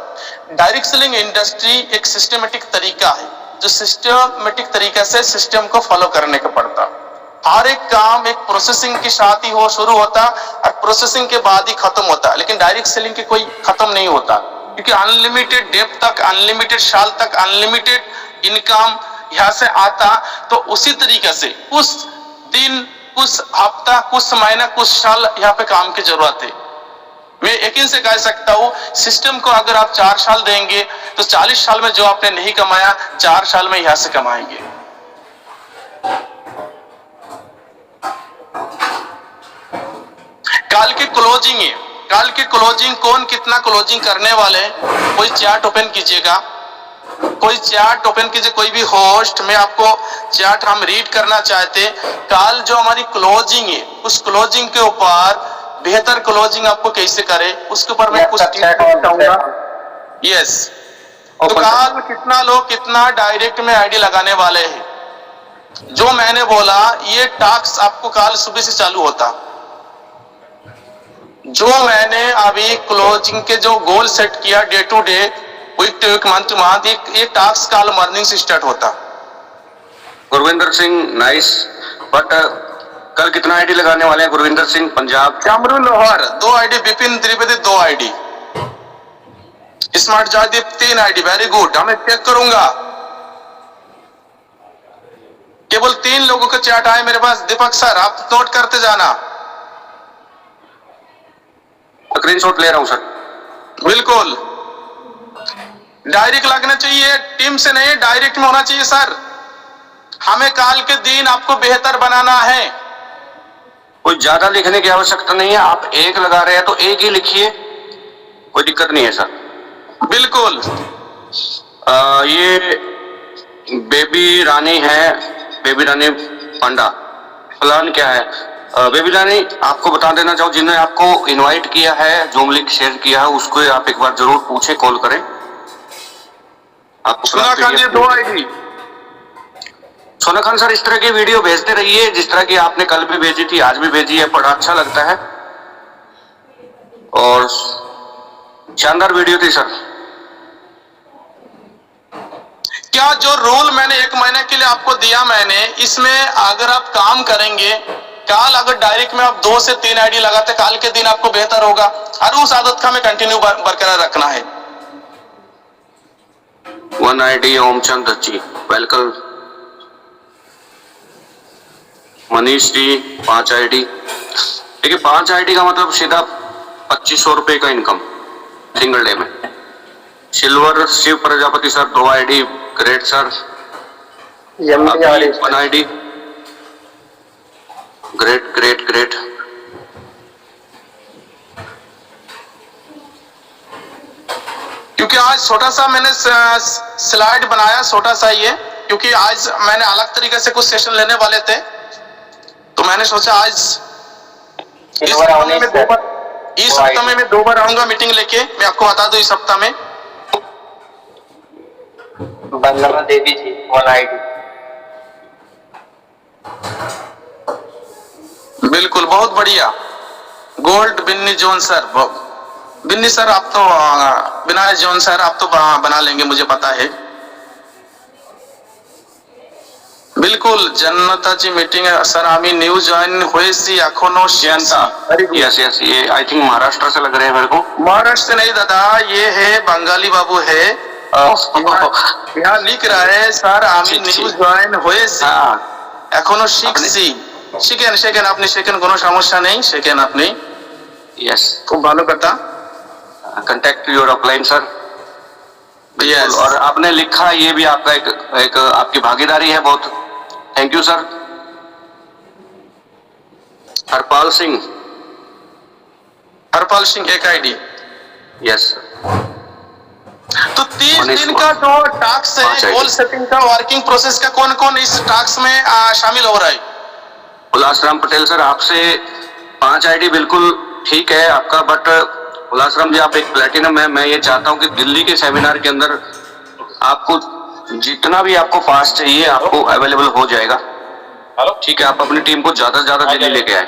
डायरेक्ट सेलिंग इंडस्ट्री एक सिस्टमेटिक तरीका है जो सिस्टमेटिक तरीके से सिस्टम को फॉलो करने का पड़ता। हर एक काम एक प्रोसेसिंग के साथ ही हो शुरू होता और प्रोसेसिंग के बाद ही खत्म होता, लेकिन डायरेक्ट सेलिंग के कोई खत्म नहीं होता, क्योंकि अनलिमिटेड डेप्थ तक, अनलिमिटेड साल तक, अनलिमिटेड इनकम यहाँ से आता। तो उसी तरीके से कुछ दिन, कुछ हफ्ता, कुछ महीना, कुछ साल यहाँ पे काम की जरूरत है। मैं यकीन से कह सकता हूँ सिस्टम को अगर आप 4 साल देंगे तो 40 साल में जो आपने नहीं कमाया 4 साल में यहाँ से कमाएंगे। कल की क्लोजिंग है, कल की क्लोजिंग कौन कितना क्लोजिंग करने वाले, कोई चैट ओपन कीजिएगा, कोई चैट ओपन कीजिए, कोई भी होस्ट, मैं आपको चैट हम रीड करना चाहते। कल जो हमारी क्लोजिंग है उस क्लोजिंग के ऊपर बेहतर क्लोजिंग आपको कैसे करे उसके ऊपर मैं कुछ बताऊंगा। यस, तो कल कितना लोग कितना डायरेक्ट में आईडी लगाने वाले हैं, जो मैंने बोला ये टास्क आपको कल सुबह से चालू होता। जो मैंने अभी क्लोजिंग के जो गोल सेट किया day to day, week to week, month to month, ये टास्क कल मॉर्निंग से स्टार्ट होता। गुरविंदर सिंह नाइस, बट कल कितना आईडी लगाने वाले हैं? Gurvinder Singh Punjab, Chamru Lohar 2 ID, Vipin Trivedi 2 ID, smart Jaydeep 3 ID. Very good, हमें चेक करूंगा। केवल 3 लोगों का चैट आए मेरे पास। दीपक सर आप नोट करते जाना। स्क्रीनशॉट ले रहा हूं सर। बिल्कुल डायरेक्ट लगना चाहिए, टीम से नहीं, डायरेक्ट में होना चाहिए सर। हमें काल के दिन आपको बेहतर बनाना है। कोई ज्यादा लिखने की आवश्यकता नहीं है, आप एक लगा रहे हैं तो एक ही लिखिए, कोई दिक्कत नहीं है सर। बिल्कुल। ये बेबी रानी है, बेबी रानी पांडा, प्लान क्या है? बेबी रानी आपको बता देना चाहूँ, जिन्होंने आपको इनवाइट किया है, जूम लिंक शेयर किया है, उसको आप एक बार जरूर पूछे, कॉल करें। आपको सोना खान जी 2 आईडी। सोना खान सर इस तरह की वीडियो भेजते रहिए, जिस तरह की आपने कल भी भेजी थी, आज भी भेजी है, बड़ा अच्छा लगता है और शानदार वीडियो थी सर। क्या जो रूल मैंने 1 महीने के लिए आपको दिया मैंने, इसमें अगर आप काम करेंगे, कल अगर डायरेक्ट में आप 2 से 3 आईडी लगाते, कल के दिन आपको बेहतर होगा, और उस आदत का हमें कंटिन्यू बरकरार रखना है। 1 ID Omchand ji, welcome. Manish ji 5 ID. देखिए 5 आईडी का मतलब सीधा 2500 रुपए का इनकम सिंगल डे में। Silver Shiv Prajapati sir 2 ID, great sir. अभी 1 आईडी, ग्रेट ग्रेट ग्रेट। क्योंकि आज छोटा सा मैंने स्लाइड बनाया, छोटा सा ये, क्योंकि आज मैंने अलग तरीके से कुछ सेशन लेने वाले थे, तो मैंने सोचा आज इस सप्ताह में मैं 2 बार आऊंगा मीटिंग लेके। मैं आपको बता दूं इस सप्ताह में वंदना देवी जी 1 आईडी। बिल्कुल, बहुत बढ़िया। Gold Binni Jon sir, Binni sir आप तो बिना जोन सर आप तो बना लेंगे, मुझे पता है। बिल्कुल, जन्नताची मीटिंग सर आम्ही न्यू जॉइन हुएसी एखोनो जयंता। यस यस, ये आई थिंक महाराष्ट्र से लग रहे हैं मेरे को। महाराष्ट्र से नहीं दादा, ये है बंगाली बाबू है। यहाँ लिख रहा है सर आम्ही न्यू जॉइन हुएसी एखोनो শিখছি। শিখেন আপনি, শিখেন, কোনো সমস্যা নেই, শিখেন আপনি। यस, খুব ভালো কথা। Contact your upline sir. Yes, और आपने लिखा, ये भी आपका एक आपकी भागीदारी है बहुत। Thank you sir. Harpal Singh 1 ID. Yes, तो 30 दिन का जो टास्क है गोल सेटिंग का, वर्किंग प्रोसेस का, कौन कौन इस टास्क में शामिल हो रहा है? उल्लासराम पटेल सर आपसे 5 आईडी बिल्कुल ठीक है आपका, बट उल्लासराम जी आप एक प्लेटिनम है। मैं ये चाहता हूँ कि दिल्ली के सेमिनार के अंदर आपको जितना भी आपको पास चाहिए आपको अवेलेबल हो जाएगा। ठीक है, आप अपनी टीम को ज्यादा से ज्यादा दिल्ली लेके आए।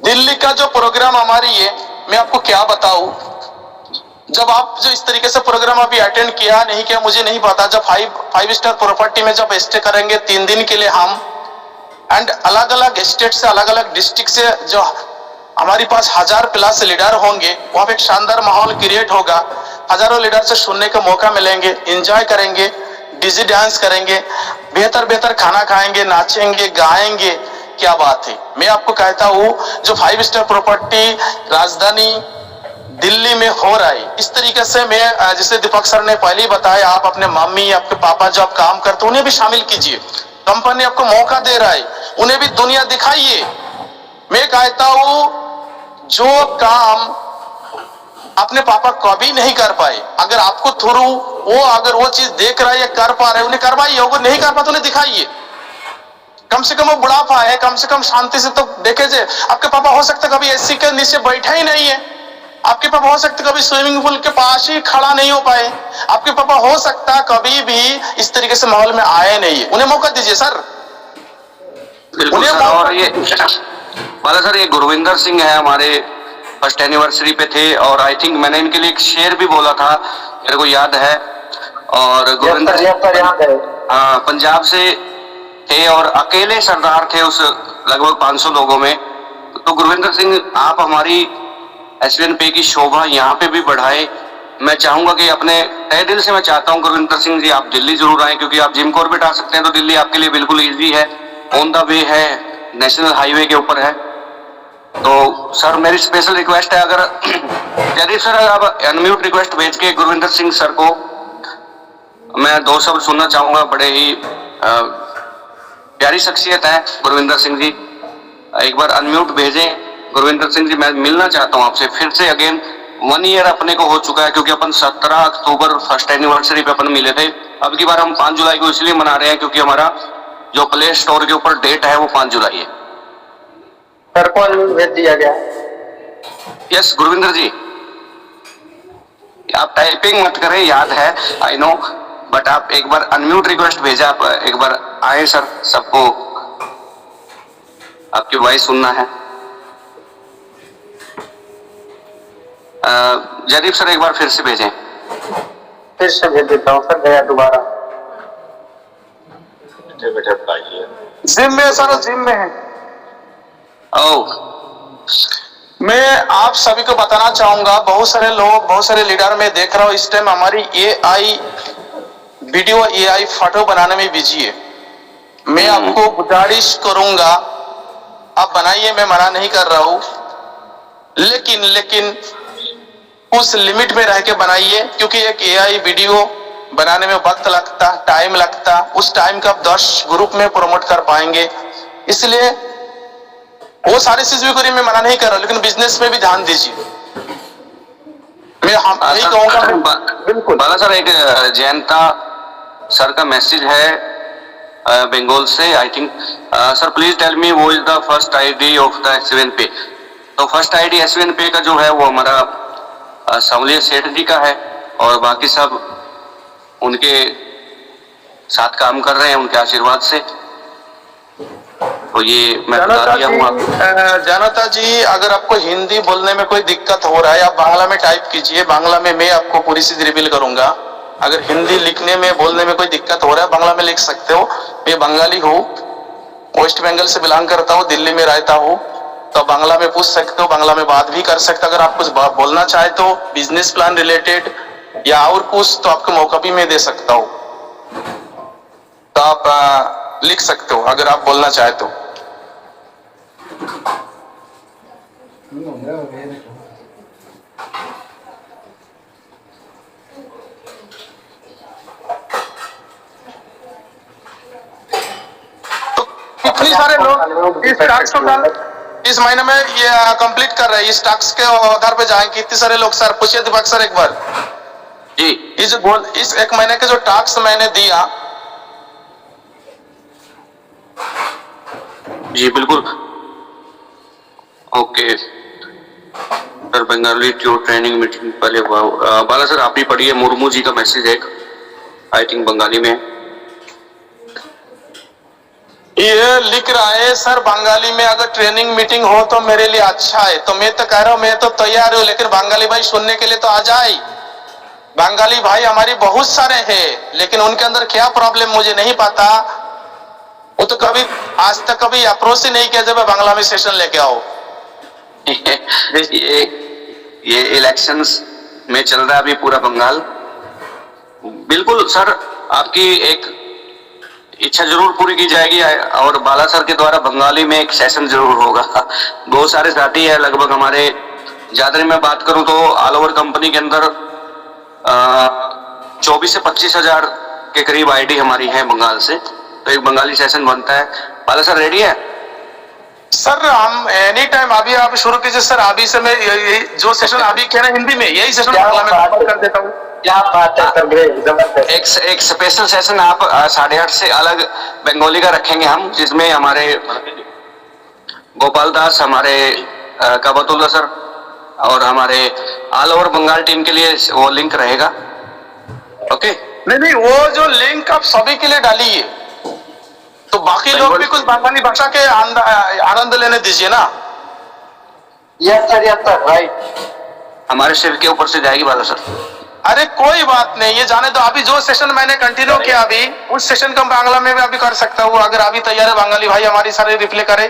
दिल्ली का जो प्रोग्राम हमारी है, मैं आपको क्या बताऊं, जब आप जो इस तरीके से प्रोग्राम अभी अटेंड किया नहीं किया मुझे नहीं पता। जब 5 स्टार प्रॉपर्टी में जब स्टे करेंगे 3 दिन के लिए हम, एंड अलग अलग स्टेट से, अलग अलग डिस्ट्रिक्ट से जो हमारे पास 1000+ लीडर होंगे, वहां पे एक शानदार माहौल क्रिएट होगा। हजारों लीडर से सुनने का मौका मिलेंगे, एंजॉय करेंगे, डीजी डांस करेंगे, बेहतर खाना खाएंगे, नाचेंगे, गाएंगे। क्या बात है। मैं आपको कहता हूँ जो 5 स्टार प्रॉपर्टी राजधानी दिल्ली में हो रहा है, इस तरीके से मैं, जैसे दीपक सर ने पहले ही बताया, आप अपने मम्मी, आपके पापा जो आप काम करते हैं उन्हें भी शामिल कीजिए। कंपनी आपको मौका दे रहा है, उन्हें भी दुनिया दिखाइए। मैं कहता हूं जो काम अपने पापा कभी नहीं कर पाए, अगर आपको थ्रू वो अगर वो चीज देख रहा है या कर पा रहे, उन्हें करवाइए। अगर नहीं कर पाते उन्हें दिखाइए। कम से कम वो बुढ़ापा है, कम से कम शांति से तो देखे। आपके पापा हो सकता कभी एसी के नीचे बैठा ही नहीं है, आपके पापा हो सकता कभी स्विमिंग पूल के पास ही खड़ा नहीं हो पाए, आपके पापा हो सकता कभी भी इस तरीके से माहौल में आए नहीं है। उन्हें मौका दीजिए सर। बिल्कुल सर। और ये वाला सर, ये गुरविंदर सिंह है, हमारे फर्स्ट एनिवर्सरी पे थे, और आई थिंक मैंने इनके लिए एक शेर भी बोला था, मेरे को याद है। और गुरविंदर हाँ, पंजाब से थे और अकेले सरदार थे उस लगभग 500 लोगों में। तो गुरविंदर सिंह, आप हमारी SVNP की शोभा यहाँ पे भी बढ़ाए। मैं चाहूंगा कि अपने तहे दिल से मैं चाहता हूँ गुरविंदर सिंह जी आप दिल्ली जरूर आए, क्योंकि आप जिम कॉर्बेट आ सकते हैं तो दिल्ली आपके लिए बिल्कुल इजी है, ऑन द वे है, नेशनल हाईवे के ऊपर है। तो सर मेरी स्पेशल रिक्वेस्ट है, अगर जयदीप सर आप अनम्यूट रिक्वेस्ट भेज के गुरविंदर सिंह सर को मैं 2 शब्द सुनना चाहूंगा। बड़े ही प्यारी शख्सियत है गुरविंदर सिंह जी, एक बार अनम्यूट भेजें। गुरविंदर सिंह जी, मैं मिलना चाहता हूं आपसे फिर से। अगेन 1 ईयर अपने को हो चुका है, क्योंकि अपन 17 अक्टूबर फर्स्ट एनिवर्सरी पे अपन मिले थे। अब की बार हम 5 जुलाई को इसलिए मना रहे हैं क्योंकि हमारा जो प्ले स्टोर के ऊपर डेट है वो 5 जुलाई है। सर कौन भेज दिया गया? यस गुरविंदर जी, आप टाइपिंग मत करें, याद है आई नो, बट आप एक बार अनम्यूट रिक्वेस्ट भेजा, आप एक बार आए सर, सबको आपकी वॉइस सुनना है। जयदीप सर एक बार फिर से भेजें। फिर से भेज देता हूँ सर, गया दोबारा। जिम में सर, जिम में है। ओह, मैं आप सभी को बताना चाहूंगा, बहुत सारे लोग, बहुत सारे लीडर में देख रहा हूँ इस टाइम हमारी AI वीडियो, AI फोटो बनाने में बिजी है। मैं आपको गुजारिश करूंगा, आप बनाइए, मैं मना नहीं कर रहा हूं, लेकिन उस लिमिट में रह के बनाइए, क्योंकि एक एआई वीडियो बनाने में वक्त लगता, टाइम लगता, उस टाइम का आप 10 ग्रुप में प्रमोट कर पाएंगे। इसलिए वो सारी चीजें करिए, मैं मना नहीं कर रहा, लेकिन बिजनेस में भी ध्यान दीजिए। मैं हम यही कहूंगा। बिल्कुल बाला सर, एक जयंता सर का मैसेज है बंगाल से, I think. Sir please tell me वो is the first ID of the SVN पे। तो फर्स्ट आईडी एसवीएन पे का जो है वो हमारा सावलिया सेठ जी का है, और बाकी सब उनके साथ काम कर रहे हैं, उनके आशीर्वाद से। तो ये मैं बता दिया हूँ आपको। जनता जी, अगर आपको हिंदी बोलने में कोई दिक्कत हो रहा है, आप बांग्ला में टाइप कीजिए, बांग्ला में मैं आपको पूरी चीज रिवील करूंगा। अगर हिंदी लिखने में बोलने में कोई दिक्कत हो रहा है, बांग्ला में लिख सकते हो। मैं बंगाली हूँ, वेस्ट बंगाल से बिलोंग करता हूँ, दिल्ली में रहता हूँ, तो बांग्ला में पूछ सकते हो, बांग्ला में बात भी कर सकते हो। अगर आप कुछ बोलना चाहे तो बिजनेस प्लान रिलेटेड या और कुछ, तो आपको मौका भी मैं दे सकता हूँ, तो आप लिख सकते हो अगर आप बोलना चाहे तो। कितने सारे लोग इस टास्क को इस महीने में ये कंप्लीट कर रहे हैं, इस टास्क के आधार पे जाएंगे कितने सारे लोग? सर पूछिए दीपक सर एक बार जी। इस एक महीने के जो टास्क मैंने दिया। जी बिल्कुल, ओके सर। बंगाली जो ट्रेनिंग मीटिंग पहले हुआ, बाला सर आप ही पढ़िए, मुर्मू जी का मैसेज है, आई थिंक बंगाली में। ये लिख रहा है सर बंगाली में, अगर ट्रेनिंग मीटिंग हो तो मेरे लिए अच्छा है। तो मैं तो कह रहा हूँ, मैं तो तैयार हूँ, लेकिन बंगाली भाई सुनने के लिए तो आ जाए। बंगाली भाई हमारी बहुत सारे हैं, लेकिन उनके अंदर क्या प्रॉब्लम मुझे नहीं पता। वो तो कभी आज तक कभी अप्रोच ही नहीं किया जब बांग्ला में सेशन लेके आओ। ये इलेक्शंस में चल रहा है अभी पूरा बंगाल। बिल्कुल सर, आपकी एक इच्छा जरूर पूरी की जाएगी, और बाला सर के द्वारा बंगाली में एक सेशन जरूर होगा। बहुत सारे साथी है, लगभग हमारे ज्यादा में बात करूं तो ऑल ओवर कंपनी के अंदर 24 से 25 हजार के करीब आईडी हमारी है बंगाल से। तो एक बंगाली सेशन बनता है। बाला सर रेडी है? सर हम एनी टाइम, अभी आप शुरू कीजिए सर। अभी से मैं जो सेशन अभी कह रहे हैं हिंदी में, यही सेशन बांग्ला में कर देता हूँ। क्या बात है सर, एक स्पेशल सेशन आप 8:30 से अलग बंगाली का रखेंगे हम, जिसमें हमारे गोपाल दास, हमारे काबतुल्ला सर और हमारे ऑल ओवर बंगाल टीम के लिए वो लिंक रहेगा। ओके? नहीं, वो जो लिंक आप सभी के लिए डालिए, तो बाकी लोग भी कुछ बंगाली भाषा के आनंद लेने दीजिए ना। Yes sir right. हमारे सिर के ऊपर से जाएगी बाला सर। अरे कोई बात नहीं, ये जाने दो। अभी जो सेशन मैंने कंटिन्यू किया, अभी उस सेशन को बांग्ला में भी अभी कर सकता हूँ। अगर अभी तैयार है बंगाली भाई हमारी सारे रिप्लाई करे,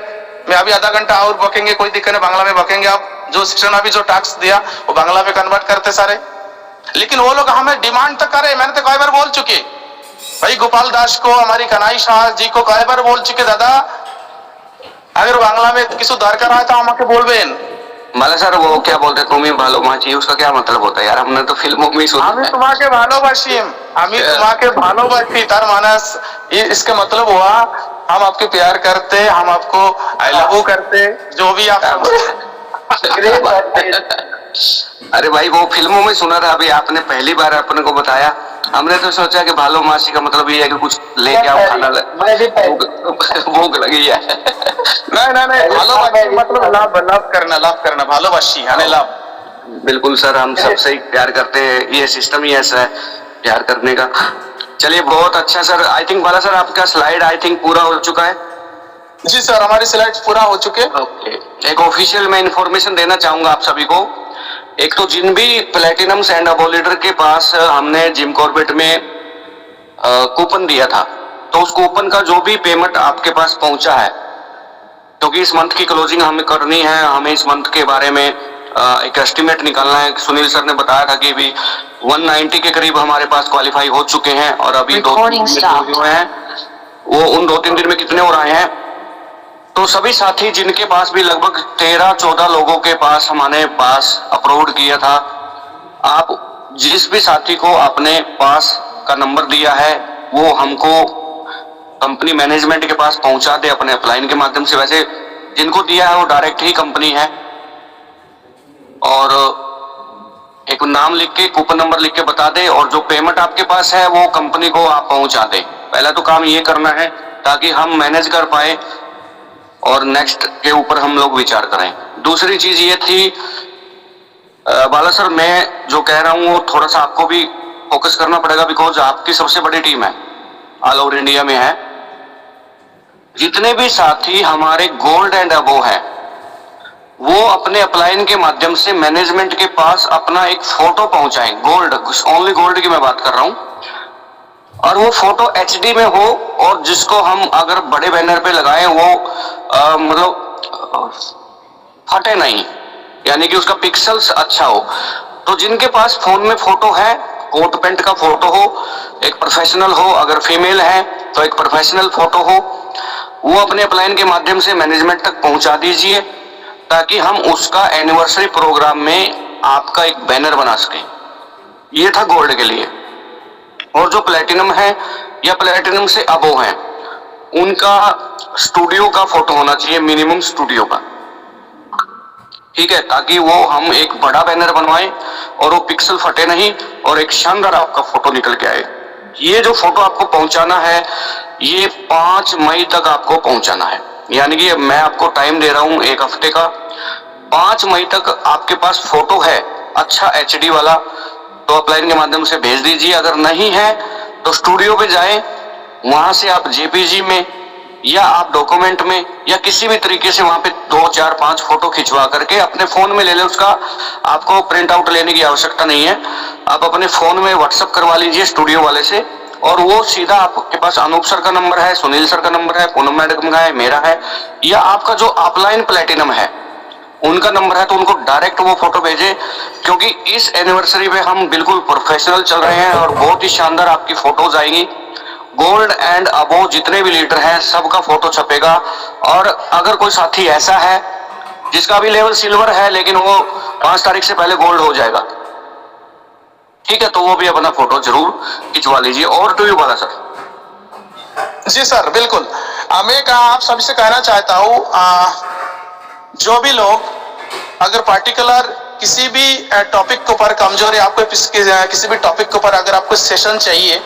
मैं अभी आधा घंटा और बकेंगे, कोई दिक्कत नहीं, बांग्ला में बकेंगे। आप जो सेशन अभी जो टास्क दिया वो बांग्ला में कन्वर्ट करते सारे। लेकिन वो लोग हमें डिमांड तक करे, मैंने तो कई बार बोल चुके भाई, गोपाल दास को, हमारी कनाई शाह जी को कई बार बोल चुके, दादा अगर बांग्ला में किसी दरकार है तो हमें बोलबेन। बाला सर वो क्या बोलते तुम ही भालो माची, उसका क्या मतलब होता है यार? हमने तो फिल्मों में ही सुना है। तुम्हारे भालोबासी, हमें तुम्हारे भालोबासी, तार मानस इसका मतलब हुआ हम आपके प्यार करते, हम आपको आई लव यू करते, जो भी आप। अरे भाई वो फिल्मों में सुना था, अभी आपने पहली बार अपने को बताया। हमने तो सोचा कि भालो मासी का मतलब ये है कि कुछ लेके आओ, खाना भूख लगी है। नहीं, भालोबासी मतलब लाभ करना, भालोबासी यानी लाभ। बिल्कुल सर, हम सबसे ही प्यार करते हैं, ये सिस्टम ही ऐसा है प्यार करने का। चलिए बहुत अच्छा sir. I think Bala sir आपका स्लाइड आई थिंक पूरा हो चुका है। जी सर, हमारी स्लाइड्स पूरा हो चुके। ओके, एक ऑफिशियल मैं इन्फॉर्मेशन देना चाहूंगा आप सभी को। एक तो जिन भी प्लेटिनम सैंड अबोलिटर के पास हमने जिम कॉर्बेट में कूपन दिया था, तो उस कूपन का जो भी पेमेंट आपके पास पहुंचा है, क्योंकि इस मंथ की क्लोजिंग हमें करनी है, हमें इस मंथ के बारे में एक एस्टिमेट निकालना है। सुनील सर ने बताया था कि भी 190 के करीब हमारे पास क्वालिफाई हो चुके हैं, और अभी 2 हुए हैं। वो उन 2-3 दिन में कितने और आए हैं। तो सभी साथी जिनके पास भी लगभग 13-14 लोगों के पास हमारे पास अपलोड किया था, आप जिस भी साथी को अपने पास का नंबर दिया है वो हमको कंपनी मैनेजमेंट के पास पहुंचा दे अपने अपलाइन के माध्यम से। वैसे जिनको दिया है वो डायरेक्ट ही कंपनी है, और एक नाम लिख के कूपन नंबर लिख के बता दे, और जो पेमेंट आपके पास है वो कंपनी को आप पहुंचा दे। पहला तो काम ये करना है ताकि हम मैनेज कर पाए और नेक्स्ट के ऊपर हम लोग विचार करें। दूसरी चीज ये थी बाला सर, मैं जो कह रहा हूँ वो थोड़ा सा आपको भी फोकस करना पड़ेगा, बिकॉज आपकी सबसे बड़ी टीम है, ऑल ओवर इंडिया में है। जितने भी साथी हमारे गोल्ड एंड अबो है वो अपने अपलाइन के माध्यम से मैनेजमेंट के पास अपना एक फोटो पहुंचाएं, गोल्ड, ओनली गोल्ड की मैं बात कर रहा हूं, और वो फोटो एचडी में हो, और जिसको हम अगर बड़े बैनर पे लगाएं वो मतलब फटे नहीं, यानी कि उसका पिक्सल्स अच्छा हो। तो जिनके पास फोन में फोटो है, कोट पैंट का फोटो हो, एक प्रोफेशनल हो, अगर फीमेल है तो एक प्रोफेशनल फोटो हो, वो अपने अपलाइन के माध्यम से मैनेजमेंट तक पहुंचा दीजिए, ताकि हम उसका एनिवर्सरी प्रोग्राम में आपका एक बैनर बना सकें। ये था गोल्ड के लिए। और जो प्लेटिनम है या प्लेटिनम से अबो है, उनका स्टूडियो का फोटो होना चाहिए, मिनिमम स्टूडियो का, ठीक है, ताकि वो हम एक बड़ा बैनर बनवाएं और वो पिक्सल फटे नहीं और एक शानदार आपका फोटो निकल के आए। ये जो फोटो आपको पहुंचाना है ये 5 मई तक आपको पहुंचाना है, यानी कि मैं आपको टाइम दे रहा हूं 1 हफ्ते का। 5 मई तक आपके पास फोटो है अच्छा एचडी वाला तो अपलाइन के माध्यम से भेज दीजिए, अगर नहीं है तो स्टूडियो पे जाएं, वहां से आप जेपीजी में या आप डॉक्यूमेंट में या किसी भी तरीके से वहां पे 2, 4, 5 फोटो खिंचवा करके अपने फोन में ले ले। उसका आपको प्रिंट आउट लेने की आवश्यकता नहीं है, आप अपने फोन में व्हाट्सएप करवा लीजिए स्टूडियो वाले से, और वो सीधा आपके पास अनूप सर का नंबर है, सुनील सर का नंबर है, पूनम मैडम का है, मेरा है, या आपका जो अपलाइन प्लेटिनम है उनका नंबर है, तो उनको डायरेक्ट वो फोटो भेजे, क्योंकि इस एनिवर्सरी में हम बिल्कुल प्रोफेशनल चल रहे हैं और बहुत ही शानदार आपकी फोटोज आएंगी। गोल्ड एंड अबो जितने भी लीडर हैं सबका फोटो छपेगा। और अगर कोई साथी ऐसा है जिसका भी लेवल सिल्वर है लेकिन वो 5 तारीख से पहले गोल्ड हो जाएगा, ठीक है, तो वो भी अपना फोटो जरूर खिंचवा लीजिए। और टू यू बाला सर। जी सर, बिल्कुल। मैं आप सभी से कहना चाहता हूँ, जो भी लोग अगर पार्टिकुलर किसी भी टॉपिक के ऊपर कमजोर है, आपको किसी भी टॉपिक के ऊपर अगर आपको सेशन चाहिए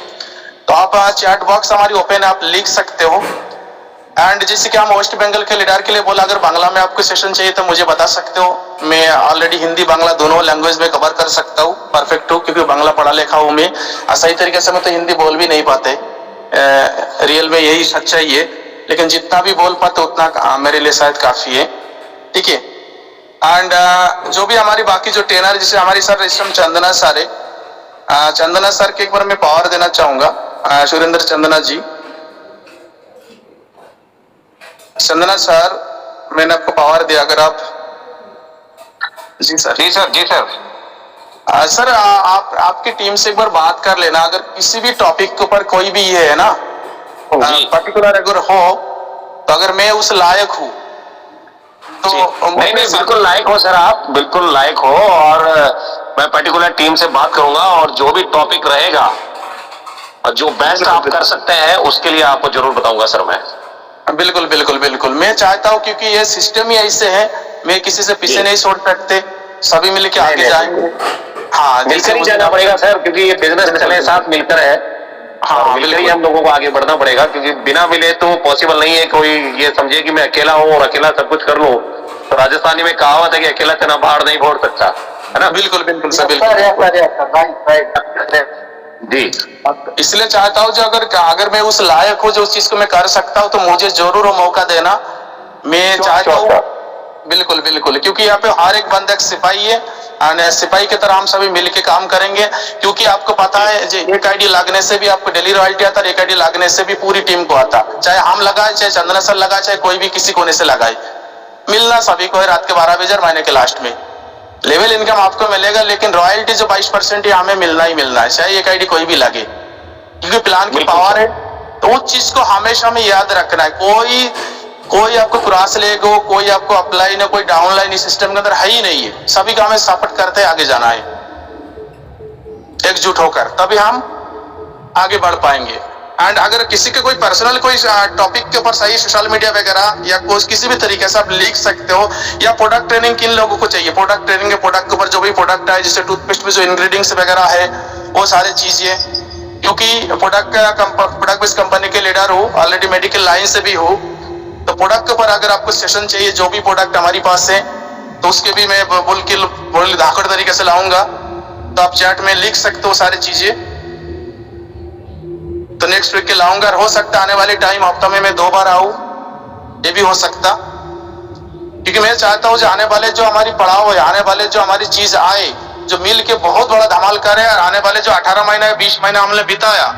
तो आप चैट बॉक्स हमारी ओपन है, आप लिख सकते हो। एंड जैसे कि हम वेस्ट बंगाल के लीडर के लिए बोला, अगर बांग्ला में आपको सेशन चाहिए तो मुझे बता सकते हो, मैं ऑलरेडी हिंदी बांग्ला दोनों लैंग्वेज में कवर कर सकता हूँ, परफेक्ट हूँ, क्योंकि बांग्ला पढ़ा लिखा हूँ मैं। सही तरीके से मैं तो हिंदी बोल भी नहीं पाते, रियल में यही सच्चाई है, लेकिन जितना भी बोल पाते उतना मेरे लिए शायद काफी है, ठीक है। एंड जो भी हमारी बाकी जो ट्रेनर, जैसे हमारी सर इस टाइम चंदना सर है, चंदना सर के एक बार मैं पावर देना चाहूंगा, सुरेंद्र चंदना जी। चंदना सर, मैंने आपको पावर दिया, अगर आप। जी सर। जी सर, जी सर। सर आपकी टीम से एक बार बात कर लेना, अगर किसी भी टॉपिक के ऊपर कोई भी ये है ना पर्टिकुलर अगर हो, तो अगर मैं उस लायक हूँ तो नहीं, बिल्कुल लायक हो सर, आप बिल्कुल लायक हो, और मैं पर्टिकुलर टीम से बात करूंगा और जो भी टॉपिक रहेगा और जो बेस्ट आप कर सकते हैं उसके लिए आपको जरूर बताऊंगा सर मैं। बिल्कुल बिल्कुल बिल्कुल, मैं चाहता हूँ, क्योंकि ये सिस्टम ही ऐसे है, मैं किसी से पीछे नहीं छोड़ सकते, सभी मिलकर आगे जाएंगे। हाँ, मिलकर ही जाना पड़ेगा सर, क्योंकि ये बिजनेस चले साथ मिलकर है। हाँ, मिलकर ही हम लोगों को आगे बढ़ना पड़ेगा, क्योंकि बिना मिले तो पॉसिबल नहीं है। कोई ये समझे कि मैं अकेला हूँ और अकेला सब कुछ कर लूँ, तो राजस्थानी में कहावत है कि अकेला चना बाढ़ नहीं फोड़ सकता, है ना। बिल्कुल बिल्कुल सर, बिल्कुल जी। इसलिए चाहता हूँ जो अगर मैं उस लायक हूँ जो उस चीज को मैं कर सकता हूँ, तो मुझे जरूर वो मौका देना। मैं चाहता हूँ बिल्कुल बिल्कुल, क्योंकि यहाँ पे हर एक बंदा एक सिपाही है, सिपाही की तरह हम सभी मिलके काम करेंगे, क्योंकि आपको पता है जो एक आईडी लगने से भी आपको डेली रॉयल्टी आता है, एक आईडी लगने से भी पूरी टीम को आता, चाहे हम लगाए, चाहे चंदना सर लगाए, चाहे कोई भी किसी कोने से लगाए, मिलना सभी को है रात के 12 बजे महीने के लास्ट में। लेवल इनकम आपको मिलेगा, लेकिन रॉयल्टी जो 22% है हमें मिलना ही मिलना है, चाहे एक आईडी कोई भी लगे, क्योंकि प्लान की पावर है। तो उस चीज को हमेशा हमें याद रखना है। कोई आपको क्रॉस लेग हो, कोई आपको अपलाइन है, कोई डाउनलाइन इस सिस्टम के अंदर है ही नहीं है। सभी का हमें सपोर्ट करते आगे जाना है एकजुट होकर, तभी हम आगे बढ़ पाएंगे। एंड अगर किसी के कोई पर्सनल कोई टॉपिक के ऊपर सही सोशल मीडिया वगैरह या कोई किसी भी तरीके से आप लिख सकते हो, या प्रोडक्ट ट्रेनिंग किन लोगों को चाहिए, प्रोडक्ट ट्रेनिंग के प्रोडक्ट के ऊपर जो भी प्रोडक्ट है, जैसे टूथपेस्ट में जो इंग्रेडिएंट्स वगैरह है वो सारी चीजें, क्योंकि प्रोडक्ट बेस्ड कंपनी के लीडर हो, ऑलरेडी मेडिकल लाइन से भी हो, तो प्रोडक्ट के ऊपर अगर आपको सेशन चाहिए जो भी प्रोडक्ट हमारी पास है तो उसके भी मैं बोल धाकड़ तरीके से लाऊंगा, तो आप चैट में लिख सकते हो सारी चीजें। तो नेक्स्ट वीक के लाऊंगा, हो सकता आने वाले टाइम हफ्ता में मैं 2 बार आऊं, ये भी हो सकता, क्योंकि मैं चाहता हूं जो आने वाले जो हमारी पड़ाव है, आने वाले जो हमारी चीज आए, जो मिल के बहुत बड़ा धमाल करे, और आने वाले जो 18 महीने 20 महीने हमने बिताया,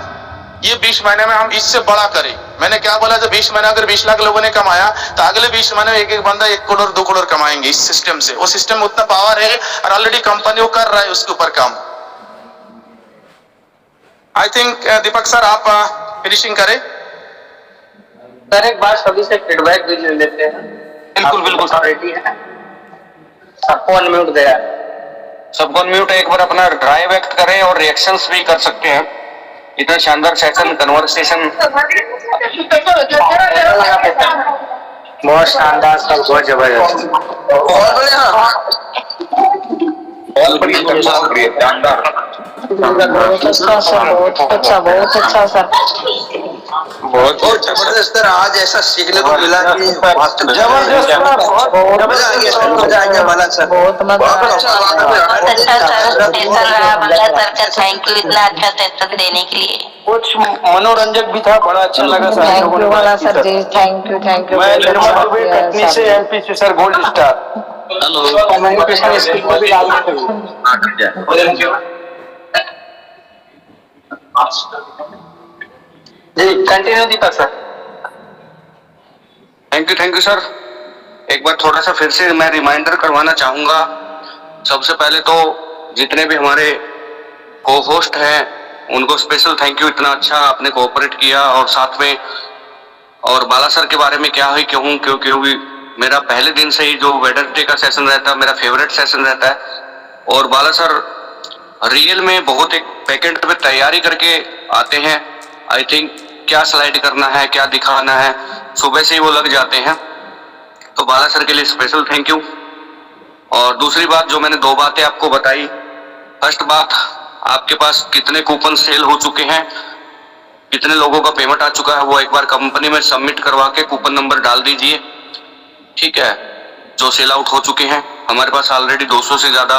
ये 20 महीने में हम इससे बड़ा करें। मैंने क्या बोला, जो 20 महीने अगर 20 लाख लोगों ने कमाया तो अगले 20 महीने में एक बंदा 1 करोड़ 2 करोड़ कमाएंगे इस सिस्टम से। वो सिस्टम में उतना पावर है और ऑलरेडी कंपनी वो कर रहा है उसके ऊपर काम। आई थिंक दीपक सर आप फिनिशिंग करें। सर एक बार सभी से फीडबैक भी ले लेते हैं। बिल्कुल सर रेडी है, सबको अनम्यूट गया, सबको अनम्यूट है, एक बार अपना राय व्यक्त करें और रिएक्शंस भी कर सकते हैं। इतना शानदार सेशन कन्वर्सेशन बहुत शानदार सर, बहुत जबरदस्त, बहुत अच्छा सर, बहुत अच्छा सर, बहुत जबरदस्त सर। आज ऐसा सीखने को मिला कि जबरदस्त सर, मजा आ गया वाला सर, बहुत मजा बहुत अच्छा अच्छा सर सेशन रहा बाला सर का, थैंक यू इतना अच्छा सेशन देने के लिए। कुछ मनोरंजक भी था, बड़ा अच्छा लगा सर। थैंक यू वाला सर जी, थैंक यू मैं निर्मल दुबे कटनी से एमपी से sir, gold star. Communication skill को भी डाल जी। Continue Deepak sir. Thank you sir. एक बार थोड़ा सा फिर से मैं रिमाइंडर करवाना चाहूंगा। सबसे पहले तो जितने भी हमारे को होस्ट हैं उनको स्पेशल थैंक यू, इतना अच्छा आपने कोऑपरेट किया। और साथ में और बाला सर के बारे में क्या है क्यों, क्योंकि मेरा पहले दिन से ही जो वेडनेसडे का सेशन रहता है मेरा फेवरेट सेशन रहता है। और बाला सर रियल में बहुत एक पैकेट में तैयारी करके आते हैं। आई थिंक क्या स्लाइड करना है, क्या दिखाना है, सुबह से ही वो लग जाते हैं। तो बाला सर के लिए स्पेशल थैंक यू। और दूसरी बात जो मैंने 2 बातें आपको बताई, फर्स्ट बात आपके पास कितने कूपन सेल हो चुके हैं, कितने लोगों का पेमेंट आ चुका है, वो एक बार कंपनी में सबमिट करवा के कूपन नंबर डाल दीजिए, ठीक है। जो सेल आउट हो चुके हैं हमारे पास ऑलरेडी 200 से ज्यादा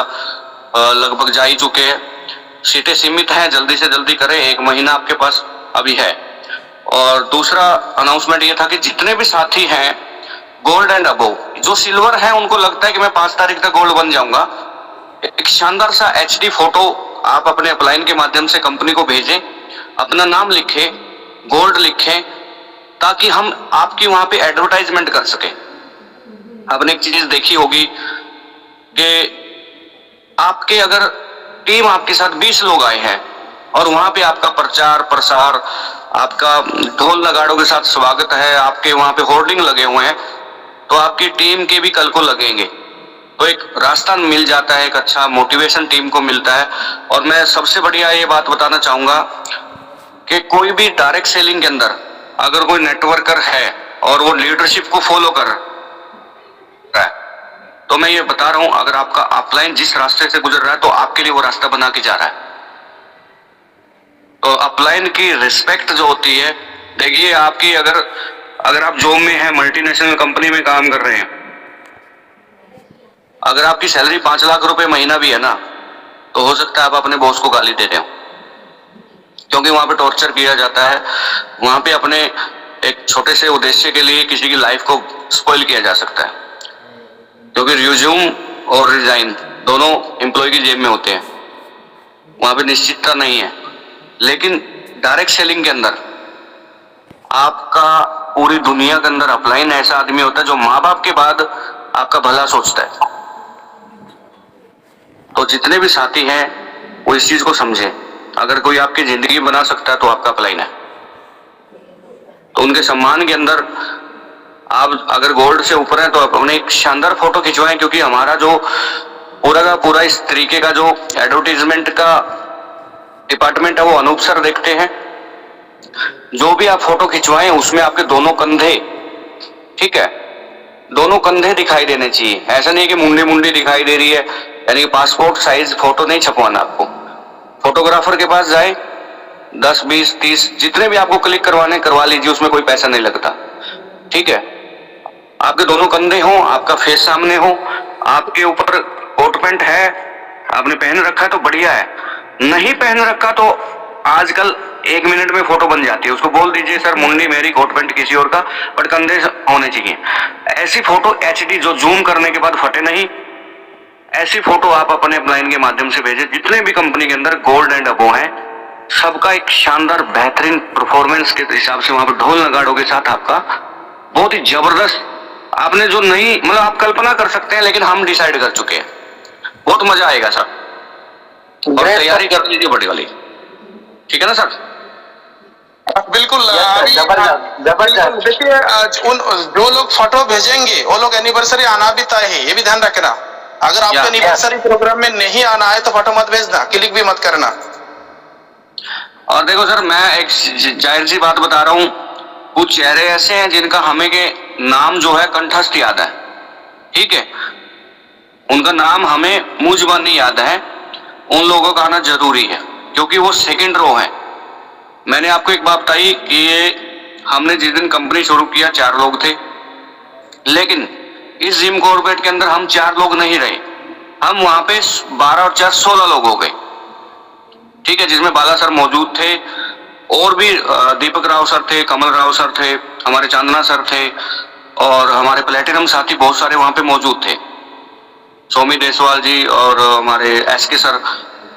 लगभग जा ही चुके हैं। सीटें सीमित हैं, जल्दी से जल्दी करें, 1 महीना आपके पास अभी है। और दूसरा अनाउंसमेंट ये था कि जितने भी साथी हैं गोल्ड एंड अबव, जो सिल्वर है उनको लगता है कि मैं 5 तारीख तक गोल्ड बन जाऊंगा, एक शानदार सा HD फोटो आप अपने अपलाइन के माध्यम से कंपनी को भेजें, अपना नाम लिखें, गोल्ड लिखें, ताकि हम आपकी वहां पे एडवर्टाइजमेंट कर सके। आपने एक चीज देखी होगी कि आपके अगर टीम आपके साथ 20 लोग आए हैं और वहां पे आपका प्रचार प्रसार, आपका ढोल नगाड़ों के साथ स्वागत है, आपके वहां पे होर्डिंग लगे हुए हैं, तो आपकी टीम के भी कल को लगेंगे, तो एक रास्ता मिल जाता है, एक अच्छा मोटिवेशन टीम को मिलता है। और मैं सबसे बढ़िया ये बात बताना चाहूंगा कि कोई भी डायरेक्ट सेलिंग के अंदर अगर कोई नेटवर्कर है और वो लीडरशिप को फॉलो कर रहा है, तो मैं ये बता रहा हूं अगर आपका अपलाइन जिस रास्ते से गुजर रहा है तो आपके लिए वो रास्ता बना के जा रहा है। तो अपलाइन की रिस्पेक्ट जो होती है, देखिए आपकी अगर आप जॉब में हैं, मल्टीनेशनल कंपनी में काम कर रहे हैं, अगर आपकी सैलरी 5 लाख रुपए महीना भी है ना, तो हो सकता है आप अपने बॉस को गाली दे रहे हो, क्योंकि वहां पे टॉर्चर किया जाता है, वहां पे अपने एक छोटे से उद्देश्य के लिए किसी की लाइफ को स्पॉइल किया जा सकता है, क्योंकि रिज्यूम और रिजाइन दोनों एम्प्लॉय की जेब में होते हैं, वहां पे निश्चितता नहीं है। लेकिन डायरेक्ट सेलिंग के अंदर आपका पूरी दुनिया के अंदर अपलाइन ऐसा आदमी होता है जो माँ बाप के बाद आपका भला सोचता है। तो जितने भी साथी हैं वो इस चीज को समझे, अगर कोई आपकी जिंदगी बना सकता है तो आपका अपलाइन है। तो उनके सम्मान के अंदर आप अगर गोल्ड से ऊपर हैं तो आप अपने एक शानदार फोटो खिंचवाएं, क्योंकि हमारा जो पूरा का पूरा इस तरीके का जो एडवर्टीजमेंट का डिपार्टमेंट है वो अनूप सर देखते हैं। जो भी आप फोटो खिंचवाएं उसमें आपके दोनों कंधे, ठीक है, दोनों कंधे दिखाई देने चाहिए। ऐसा नहीं कि मुंडी मुंडी दिखाई दे रही है, यानी कि पासपोर्ट साइज फोटो नहीं छपवाना आपको। फोटोग्राफर के पास जाए, 10, 20, 30 जितने भी आपको क्लिक करवाने करवा लीजिए, उसमें कोई पैसा नहीं लगता, ठीक है। आपके दोनों कंधे हो, आपका फेस सामने हो, आपके ऊपर कोट पैंट है, आपने पहन रखा है तो बढ़िया है, नहीं पहन रखा तो आजकल 1 मिनट में फोटो बन जाती है। उसको बोल दीजिए सर मुंडी मेरी, कोट पैंट किसी और का, बट कंधे होने चाहिए। ऐसी फोटो HD जो जूम करने के बाद फटे नहीं, ऐसी फोटो आप अपने अपलाइन के माध्यम से भेजें। जितने भी कंपनी के अंदर गोल्ड एंड अबो हैं, सबका एक शानदार बेहतरीन परफॉर्मेंस के हिसाब से वहां पर ढोल नगाड़ों के साथ आपका बहुत ही जबरदस्त, आपने जो नहीं मतलब आप कल्पना कर सकते हैं, लेकिन हम डिसाइड कर चुके हैं। बहुत मजा आएगा सर, और तैयारी कर लीजिए बड़ी वाली, ठीक है ना सर? बिल्कुल। बिल्कुल देखिए, उन जो लोग फोटो भेजेंगे वो लोग एनिवर्सरी आना भी तय है, ये भी ध्यान रखना। अगर आपको एनिवर्सरी प्रोग्राम में नहीं आना है तो फोटो मत भेजना, क्लिक भी मत करना। और देखो सर, मैं एक जाहिर सी बात बता रहा हूँ, कुछ चेहरे ऐसे हैं जिनका हमें के नाम जो है कंठस्थ याद है, ठीक है, उनका नाम हमें मुंह जुबानी याद है, उन लोगों का आना जरूरी है, क्योंकि वो सेकंड रो है। मैंने आपको एक बात बताई कि ये हमने जिस दिन कंपनी शुरू किया 4 लोग थे, लेकिन इस जिम कॉर्पोरेट के अंदर हम 4 लोग नहीं रहे, हम वहां पे 12 और 4 16 लोग हो गए, ठीक है, जिसमें बाला सर मौजूद थे, और भी दीपक राव सर थे, कमल राव सर थे, हमारे चांदना सर थे, और हमारे प्लेटिनम साथी बहुत सारे वहां पे मौजूद थे, सोमी देसवाल जी और हमारे SK सर।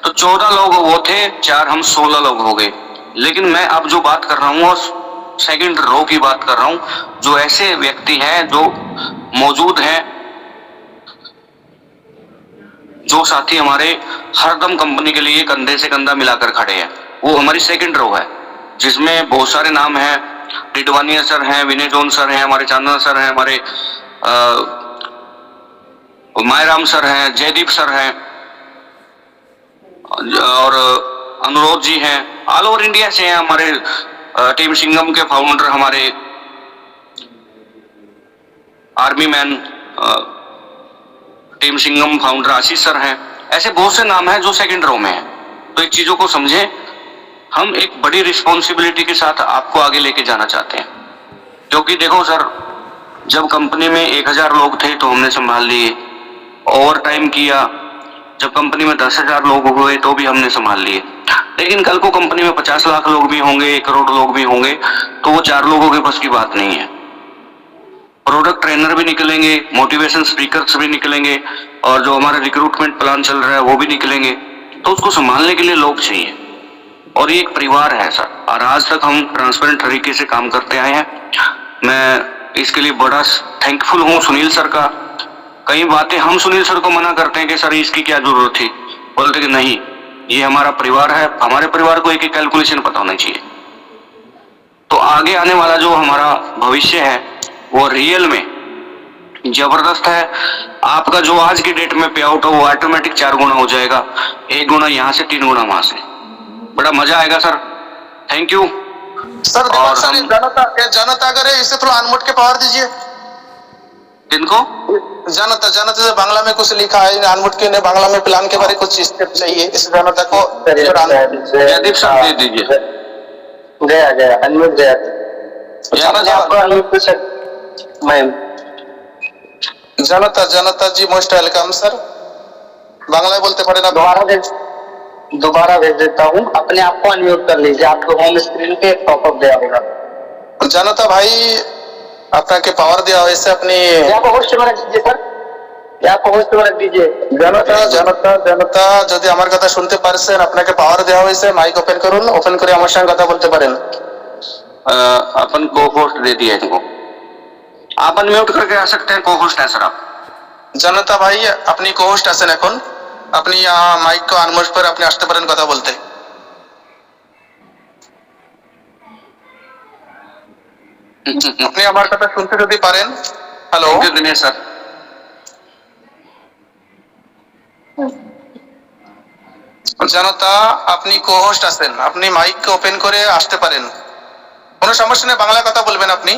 तो 14 लोग वो थे, 4 हम 16 लोग हो गए। लेकिन मैं अब जो बात कर रहा हूँ वो सेकंड रो की बात कर रहा हूँ, जो ऐसे व्यक्ति हैं जो मौजूद हैं, जो साथी हमारे हरदम कंपनी के लिए कंधे से कंधा मिलाकर खड़े हैं, वो हमारी सेकंड रो है, जिसमें बहुत सारे नाम हैं। टिडवानिया सर हैं, विनय जोन सर हैं, हमारे चांदना सर हैं, हमारे मायराम सर हैं, जयदीप सर हैं, और अनुरोध जी हैं, ऑल ओवर इंडिया से हैं। हमारे टीम सिंघम के फाउंडर, हमारे army man team Singham founder Ashish sir हैं। ऐसे बहुत से नाम हैं जो सेकंड रो में हैं। तो इन चीजों को समझें, हम एक बड़ी रिस्पॉन्सिबिलिटी के साथ आपको आगे लेके जाना चाहते हैं, क्योंकि देखो सर, जब कंपनी में 1000 लोग थे तो हमने संभाल लिए, ओवर टाइम किया, जब कंपनी में 10,000 लोग हुए तो भी हमने संभाल लिए, लेकिन कल को कंपनी में 50 लाख लोग भी होंगे, 1 करोड़ लोग भी होंगे, तो वो 4 लोगों के बस की बात नहीं है। प्रोडक्ट ट्रेनर भी निकलेंगे, मोटिवेशन स्पीकर्स भी निकलेंगे, और जो हमारा रिक्रूटमेंट प्लान चल रहा है वो भी निकलेंगे, तो उसको संभालने के लिए लोग चाहिए, और ये एक परिवार है सर। और आज तक हम ट्रांसपेरेंट तरीके से काम करते आए हैं। मैं इसके लिए बड़ा थैंकफुल हूँ सुनील सर का। कई बातें हम सुनील सर को मना करते हैं कि सर इसकी क्या जरूरत थी, बोलते कि नहीं, ये हमारा परिवार है, हमारे परिवार को एक एक कैलकुलेशन पता होना चाहिए। तो आगे आने वाला जो हमारा भविष्य है वो रियल में जबरदस्त है। आपका जो आज की डेट में पे आउट हो वो ऑटोमेटिक 4 गुना हो जाएगा, 1 गुना यहाँ से, 3 गुना वहां से। बड़ा मजा आएगा sir, thank you sir. Deepak sir, जनता अगर है इसे थोड़ा अनम्यूट के पावर दीजिए। किनको? जनता से बांग्ला में कुछ लिखा है, अनम्यूट के ने बांग्ला में प्लान के बारे कुछ स्टेप चाहिए, इस जनता को जयदीप सर दे दीजिए। गया अनम्यूट गया, जनता जी मोस्ट वेलकम सर। बांग्ला बोलते पड़े ना, दोबारा भेज देता हूँ, अपने आप को अनम्यूट कर लीजिए, आपको होम स्क्रीन पे पॉपअप गया होगा। जनता भाई আপনাকে পাওয়ার দেওয়া হয়েছে, আপনি आपको होस्ट में रख दीजिए सर, आपको होस्ट में रख दीजिए। জনতা যদি আমার কথা শুনতে পারছেন, আপনাকে পাওয়ার দেওয়া হয়েছে, মাইক ওপেন করুন, ওপেন করে আমার সঙ্গে কথা বলতে পারেন। अपन को होस्ट दे दिया इनको, आप अनम्यूट करके आ सकते हैं, को होस्ट है सर आप। জনতা ভাই আপনি কো হোস্ট আছেন, এখন আপনি মাইক को আনমিউট করে আপনি আসতে পারেন কথা বলতে। আপনি আমার কথা শুনতে যদি পারেন। Hello, thank you Dinesh sir. জনতা, আপনি কো-হোস্ট আছেন, আপনি মাইক ওপেন করে আসতে পারেন, কোনো সমস্যা নেই, বাংলা কথা বলবেন আপনি।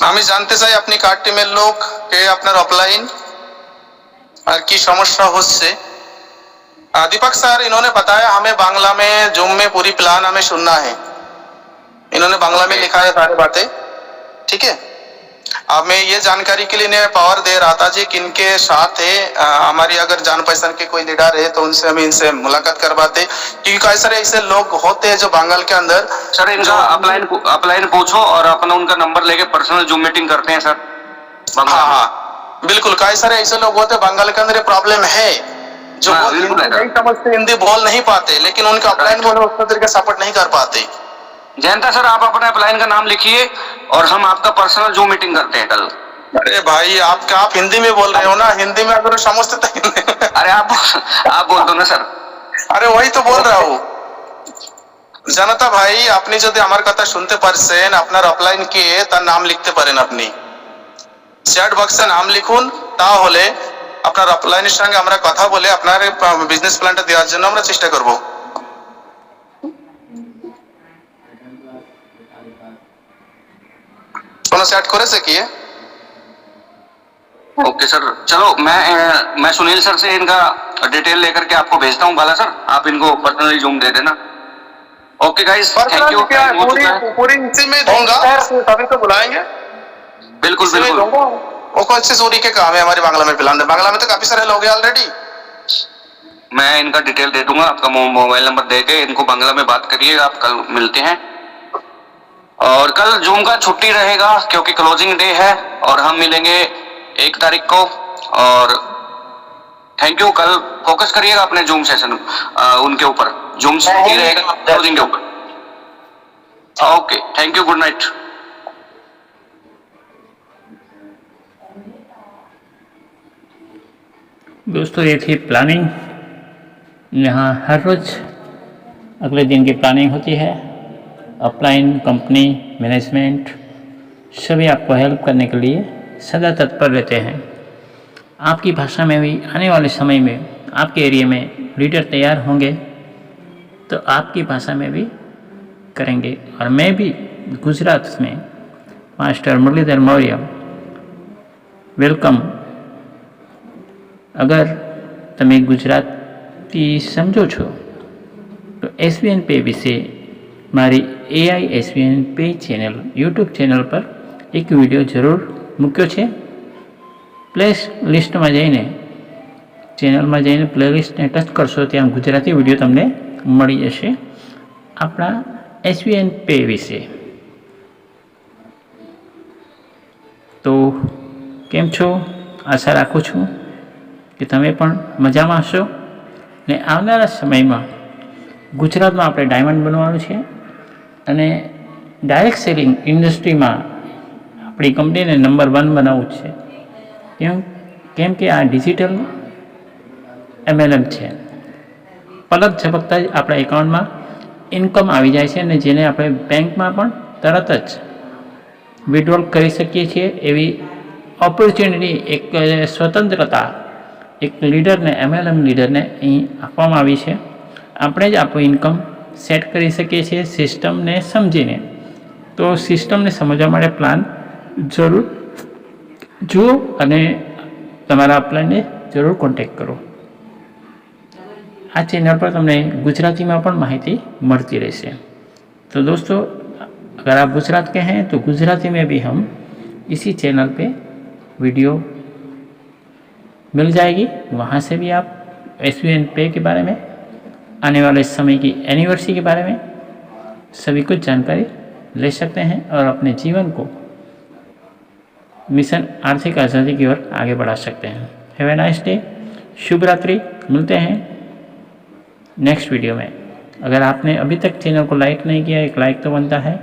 আমি জানতে চাই আপনি কার টিমের লোক, কে আপনার অফলাइन और की समस्या होচ্ছে। दीपक सर, इन्होंने बताया हमें बांग्ला में जूम में पूरी प्लान हमें सुनना है, इन्होंने बांग्ला में लिखा है सारी बातें, ठीक है। अब मैं ये जानकारी के लिए इन्हें पावर दे रहा था जी किनके साथ है, हमारी अगर जान पहचान के कोई लीडर है तो उनसे हम इनसे मुलाकात करवाते, क्योंकि कई सारे ऐसे लोग होते हैं जो बंगाल के अंदर। सर इनका अपलाइन पूछो और अपना उनका नंबर लेके पर्सनल जूम मीटिंग करते हैं सर। हाँ हाँ बिल्कुल, कई सारे ऐसे लोग होते हैं बंगाल के अंदर ये प्रॉब्लम है, जो हाँ, वो बिल्कुल हिंदी है। नहीं समझते, हिंदी बोल नहीं पाते, लेकिन उनका अपलाइन बोले उस तरीके सपोर्ट नहीं कर पाते। जयंता सर आप अपने अपलाइन का नाम लिखिए और हम आपका पर्सनल जूम मीटिंग करते हैं कल। अरे भाई आप हिंदी में बोल रहे हो ना, हिंदी में अगर समझते तो अरे आप बोल दो ना सर। अरे वही तो बोल रहा हूँ। জনতা ভাই, আপনি যদি আমার কথা শুনতে পারছেন, আপনার অফলাইন কে তার নাম লিখতে পারেন, আপনি চ্যাট বক্সে নাম লিখুন, তাহলে আপনার অফলাইনের সঙ্গে আমরা কথা বলে আপনার বিজনেস প্ল্যানটা দেওয়ার জন্য আমরা চেষ্টা করব। কোনো চ্যাট করেছে কি? ओके सर, चलो मैं सुनील सर से इनका डिटेल लेकर के आपको भेजता हूँ बाला सर, आप इनको पर्सनली जूम दे देना। Okay guys, thank you. पूरी इसी में दूंगा, तभी तो बुलाएंगे। बिल्कुल इसी में बिल्कुल, दूंगा। वो कौन सी सूरी के काम है हमारी बांग्ला में प्लान, बांग्ला में तो काफी सारे लोग हैं ऑलरेडी। मैं इनका डिटेल दे दूंगा, आपका मोबाइल नंबर दे के इनको बांग्ला में बात करिए, आप कल मिलते हैं। और कल जूम का छुट्टी रहेगा क्योंकि क्लोजिंग डे है, और हम मिलेंगे 1 तारीख को। और थैंक यू, कल फोकस करिएगा अपने जूम सेशन उनके ऊपर, जूम छुट्टी रहेगा क्लोजिंग के ऊपर। Okay, thank you, good night. दोस्तों ये थी प्लानिंग। यहाँ हर रोज़ अगले दिन की प्लानिंग होती है। अपलाइन कंपनी मैनेजमेंट सभी आपको हेल्प करने के लिए सदा तत्पर रहते हैं। आपकी भाषा में भी आने वाले समय में आपके एरिया में लीडर तैयार होंगे तो आपकी भाषा में भी करेंगे। और मैं भी गुजरात में मास्टर मुरलीधर मौर्य वेलकम। अगर તમે ગુજરાતી સમજો છો તો SVN પે વિશે મારી AI SVN pay channel YouTube channel પર એક વિડીયો જરૂર મૂક્યો છે। પ્લેલિસ્ટમાં જઈને ચેનલમાં જઈને પ્લેલિસ્ટને ટચ કરશો ત્યાં ગુજરાતી વિડીયો તમને મળી જશે આપણા SVN પે વિશે। તો કેમ છો? આશા રાખું છું કે તમે પણ મજામાં હશો ને આવનારા સમયમાં ગુજરાતમાં આપણે ડાયમંડ બનવાનું છે અને ડાયરેક્ટ સેલિંગ ઇન્ડસ્ટ્રીમાં આપણી કંપનીને નંબર 1 બનાવવું છે। કેમ કે આ ડિજિટલ MLM છે। પલક ઝપકતા જ આપણા એકાઉન્ટમાં ઇન્કમ આવી જાય છે અને જેને આપણે બેંકમાં પણ તરત જ વિડ્રોલ કરી શકીએ છીએ। એવી ઓપોર્ચ્યુનિટી, એક સ્વતંત્રતા એક લીડરને, MLM લીડરને અહીં આપવામાં આવી છે। આપણે જ આપણું ઇન્કમ સેટ કરી શકીએ છીએ સિસ્ટમને સમજીને। તો સિસ્ટમને સમજવા માટે પ્લાન જરૂર જુઓ અને તમારા અપલાઇનને જરૂર કોન્ટેક્ટ કરો। આ ચેનલ પર તમને ગુજરાતીમાં પણ માહિતી મળતી રહેશે। तो दोस्तों अगर आप गुजरात के हैं तो गुजराती में भी हम इसी चैनल पे वीडियो मिल जाएगी। वहाँ से भी आप SVN पे के बारे में, आने वाले समय की एनिवर्सरी के बारे में सभी कुछ जानकारी ले सकते हैं और अपने जीवन को मिशन आर्थिक आज़ादी की ओर आगे बढ़ा सकते हैं। हैव ए नाइस डे, शुभ रात्रि। मिलते हैं नेक्स्ट वीडियो में। अगर आपने अभी तक चैनल को लाइक नहीं किया, एक लाइक तो बनता है।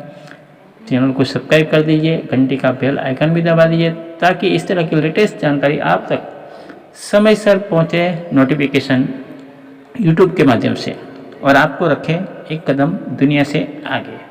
चैनल को सब्सक्राइब कर दीजिए, घंटी का बेल आइकन भी दबा दीजिए ताकि इस तरह की लेटेस्ट जानकारी आप तक समय सर पहुँचे नोटिफिकेशन यूट्यूब के माध्यम से। और आपको रखे एक कदम दुनिया से आगे।